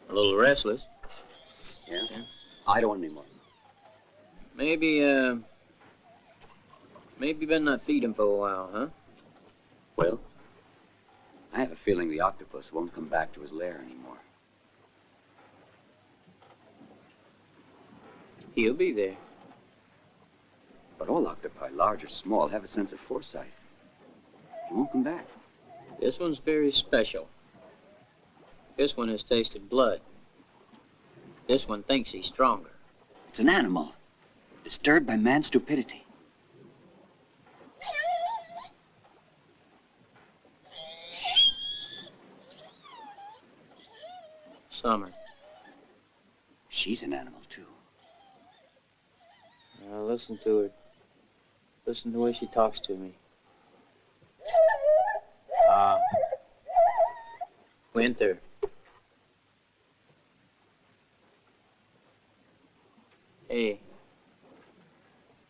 Speaker 14: little restless.
Speaker 22: Yeah? I don't want any more.
Speaker 14: Maybe better not feed him for a while, huh?
Speaker 22: Well, I have a feeling the octopus won't come back to his lair anymore.
Speaker 14: He'll be there.
Speaker 22: But all octopi, large or small, have a sense of foresight. He won't come back.
Speaker 14: This one's very special. This one has tasted blood. This one thinks he's stronger.
Speaker 22: It's an animal, disturbed by man's stupidity.
Speaker 14: Summer.
Speaker 22: She's an animal, too.
Speaker 14: Now listen to her. Listen to the way she talks to me. Winter. Hey,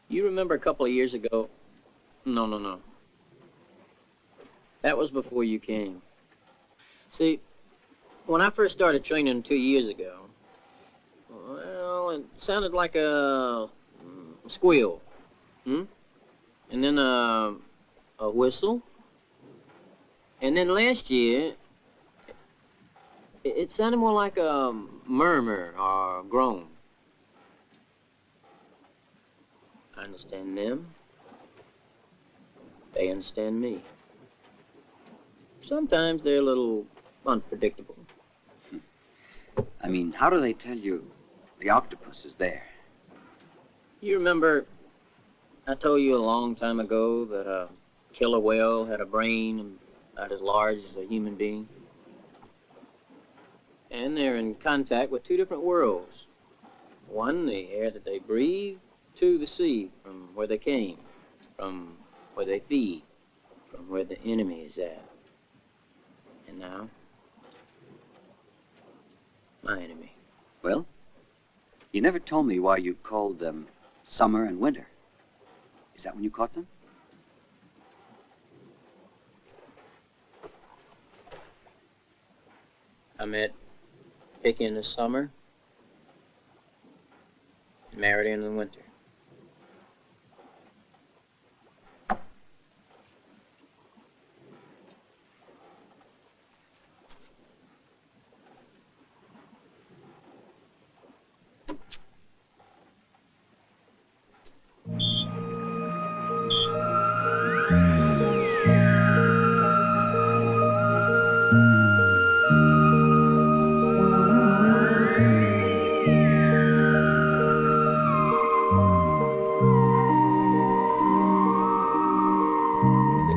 Speaker 14: you remember a couple of years ago? No. That was before you came. See, when I first started training 2 years ago, well, it sounded like a squeal. And then a whistle. And then last year, it sounded more like a murmur or a groan. I understand them. They understand me. Sometimes they're a little unpredictable.
Speaker 22: I mean, how do they tell you the octopus is there?
Speaker 14: You remember I told you a long time ago that a killer whale had a brain about as large as a human being? And they're in contact with two different worlds. One, the air that they breathe. Two, the sea, from where they came, from where they feed, from where the enemy is at. And now, my enemy.
Speaker 22: Well, you never told me why you called them summer and winter. Is that when you caught them?
Speaker 14: I met Vicky in the summer, married her in the winter.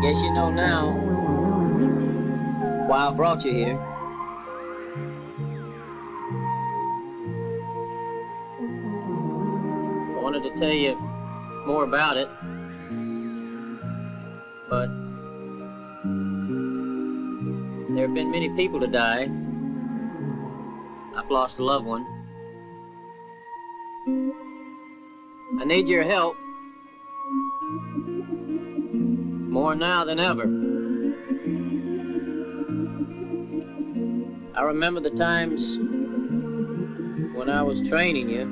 Speaker 14: Guess you know now why I brought you here. I wanted to tell you more about it, but there have been many people to die. I've lost a loved one. I need your help. More now than ever. I remember the times when I was training you.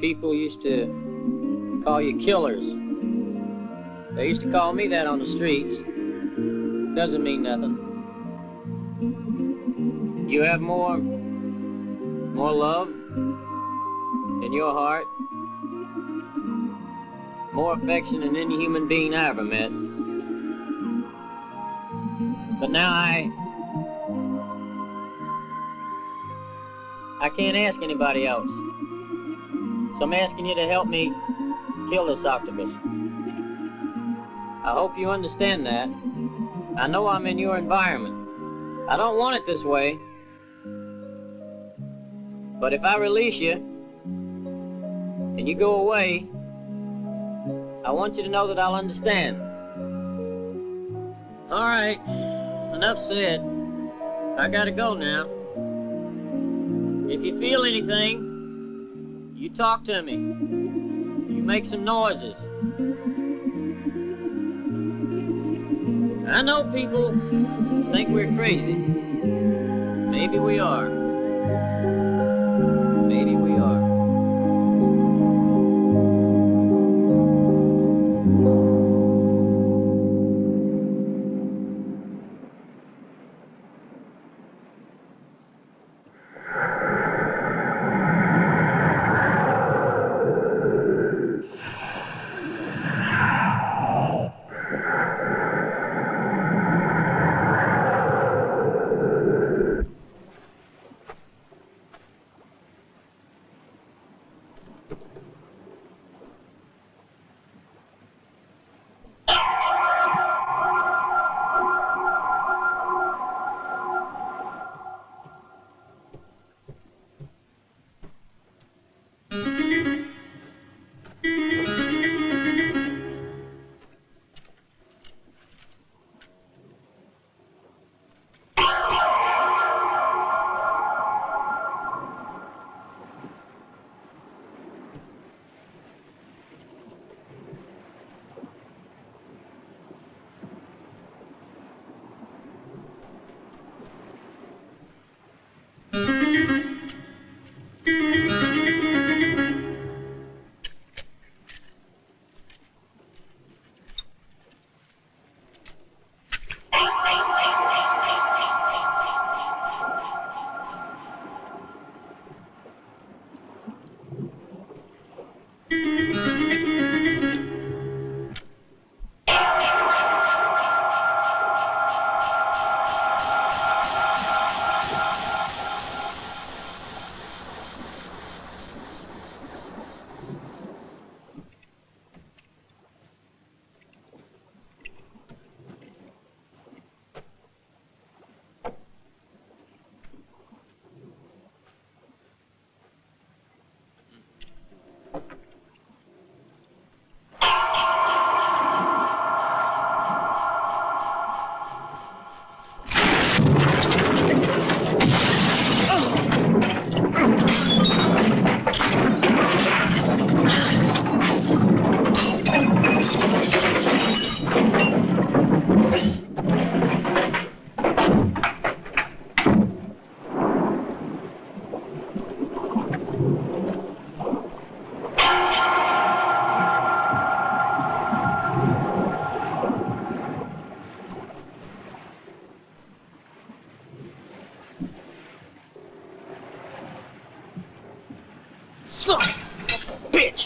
Speaker 14: People used to call you killers. They used to call me that on the streets. Doesn't mean nothing. You have more love, in your heart. More affection than any human being I ever met. But now I can't ask anybody else. So I'm asking you to help me kill this octopus. I hope you understand that. I know I'm in your environment. I don't want it this way. But if I release you, and you go away, I want you to know that I'll understand. All right, enough said. I gotta go now. If you feel anything, you talk to me. You make some noises. I know people think we're crazy. Maybe we are. Maybe we are.
Speaker 20: Son of a bitch!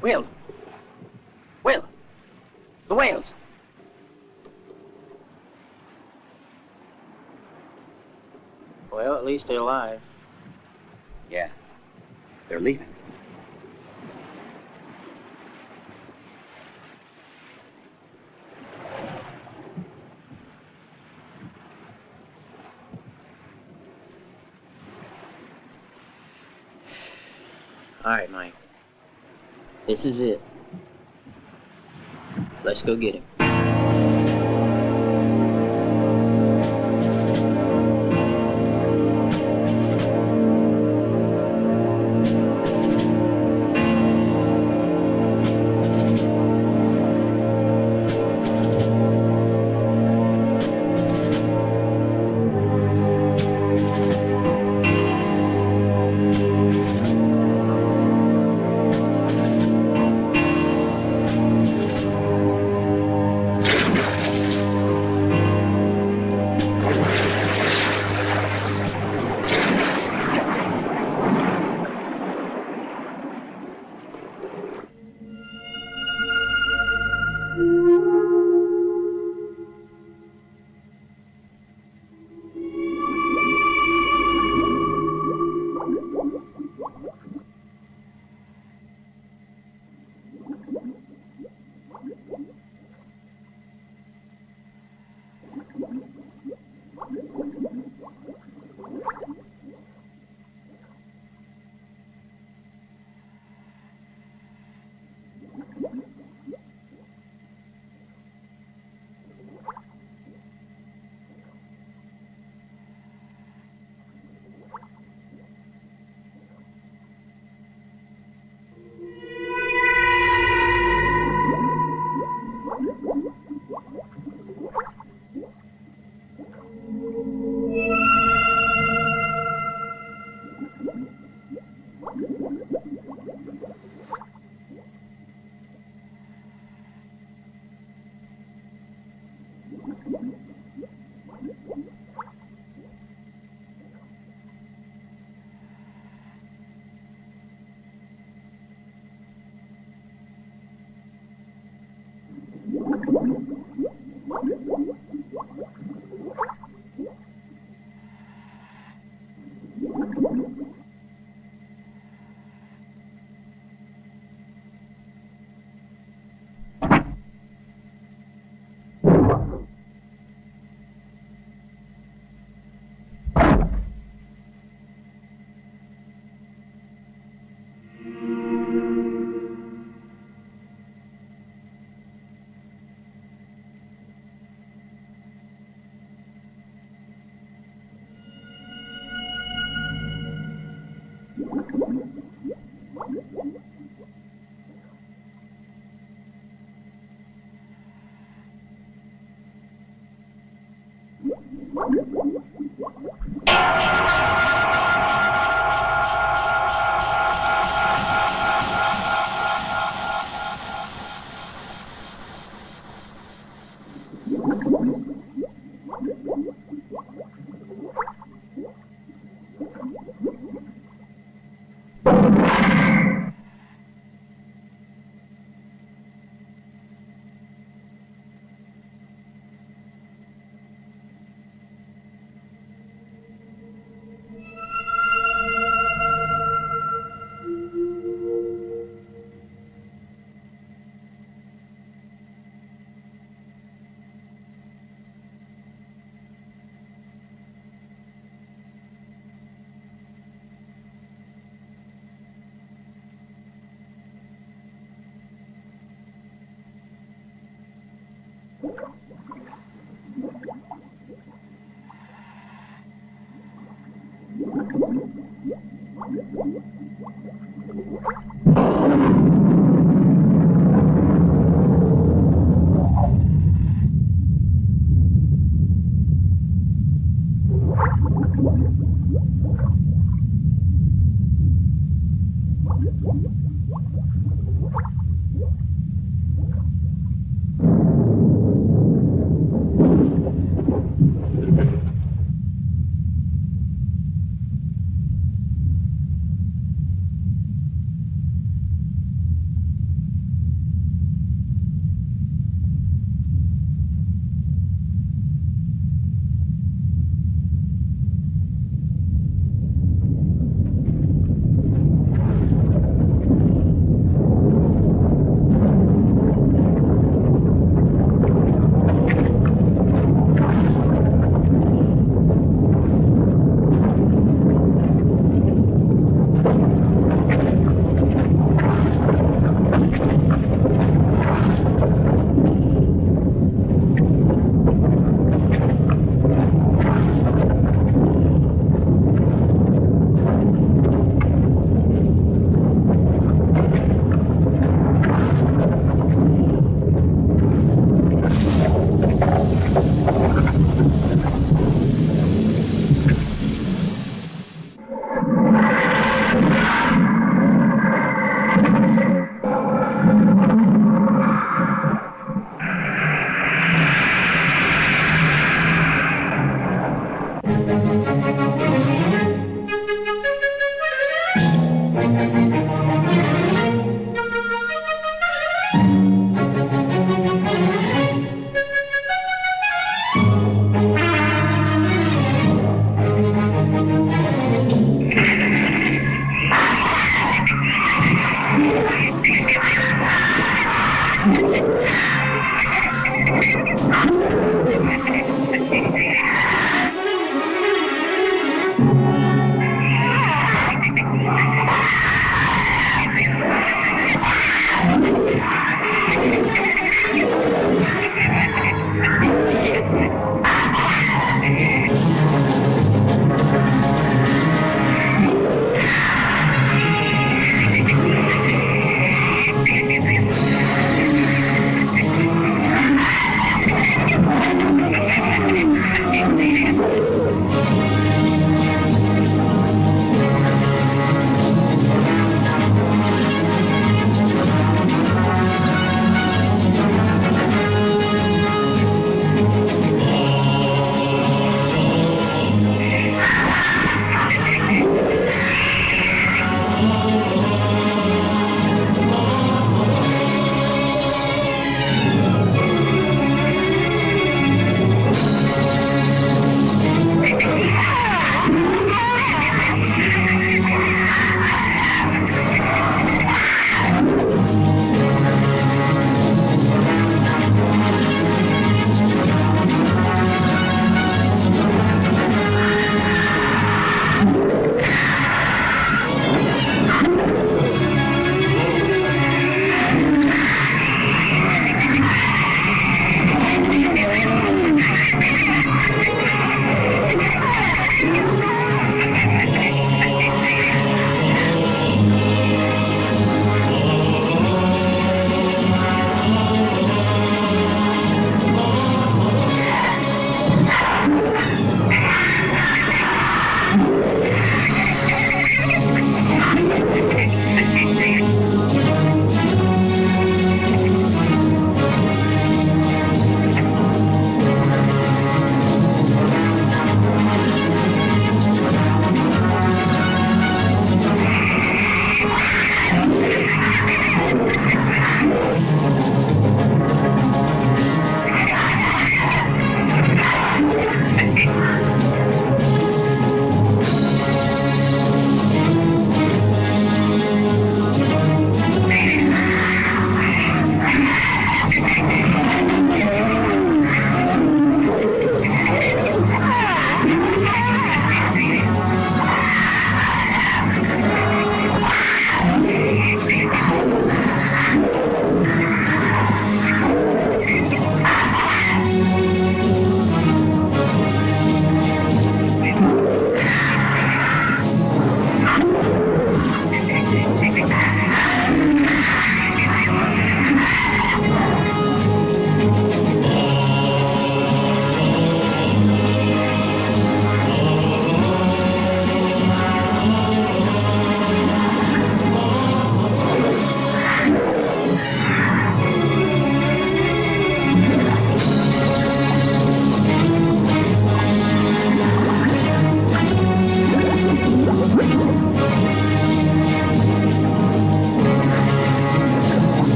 Speaker 20: Will! Will! The whales!
Speaker 14: Well, at least they're alive.
Speaker 20: Yeah. They're leaving.
Speaker 14: All right, Mike. This is it. Let's go get him.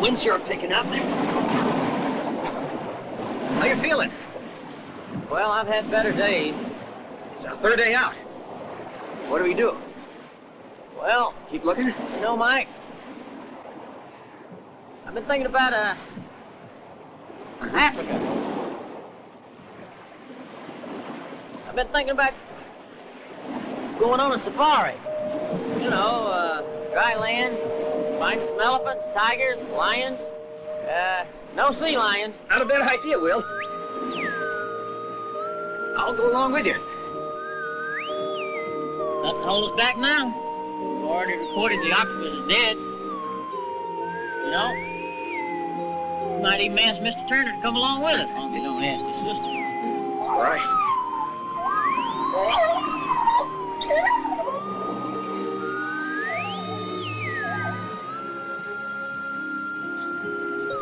Speaker 20: wind's sure picking up. How you feeling?
Speaker 14: Well, I've had better days.
Speaker 20: It's our third day out. What do we do?
Speaker 14: Well,
Speaker 20: keep looking?
Speaker 14: You know, Mike, I've been thinking about Africa. I've been thinking about going on a safari. You know, dry land, find some elephants, tigers, lions. No sea lions.
Speaker 20: Not a bad idea, Will. I'll go along with you.
Speaker 14: Nothing to hold us back now. We've already reported the octopus is dead. You know, we might even ask Mr. Turner to come along with us, as long as he don't ask his sister.
Speaker 20: All right.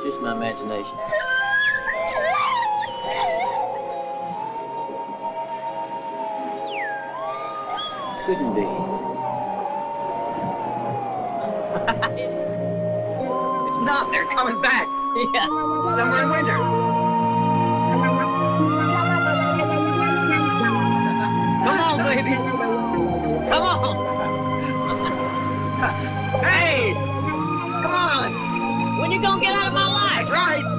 Speaker 14: Just my imagination. Couldn't be.
Speaker 20: It's not. They're coming back.
Speaker 14: Yeah.
Speaker 20: Somewhere in winter.
Speaker 14: Come on, baby. Come on.
Speaker 20: Hey! Come on!
Speaker 14: When you gonna get out of my life?
Speaker 20: That's right.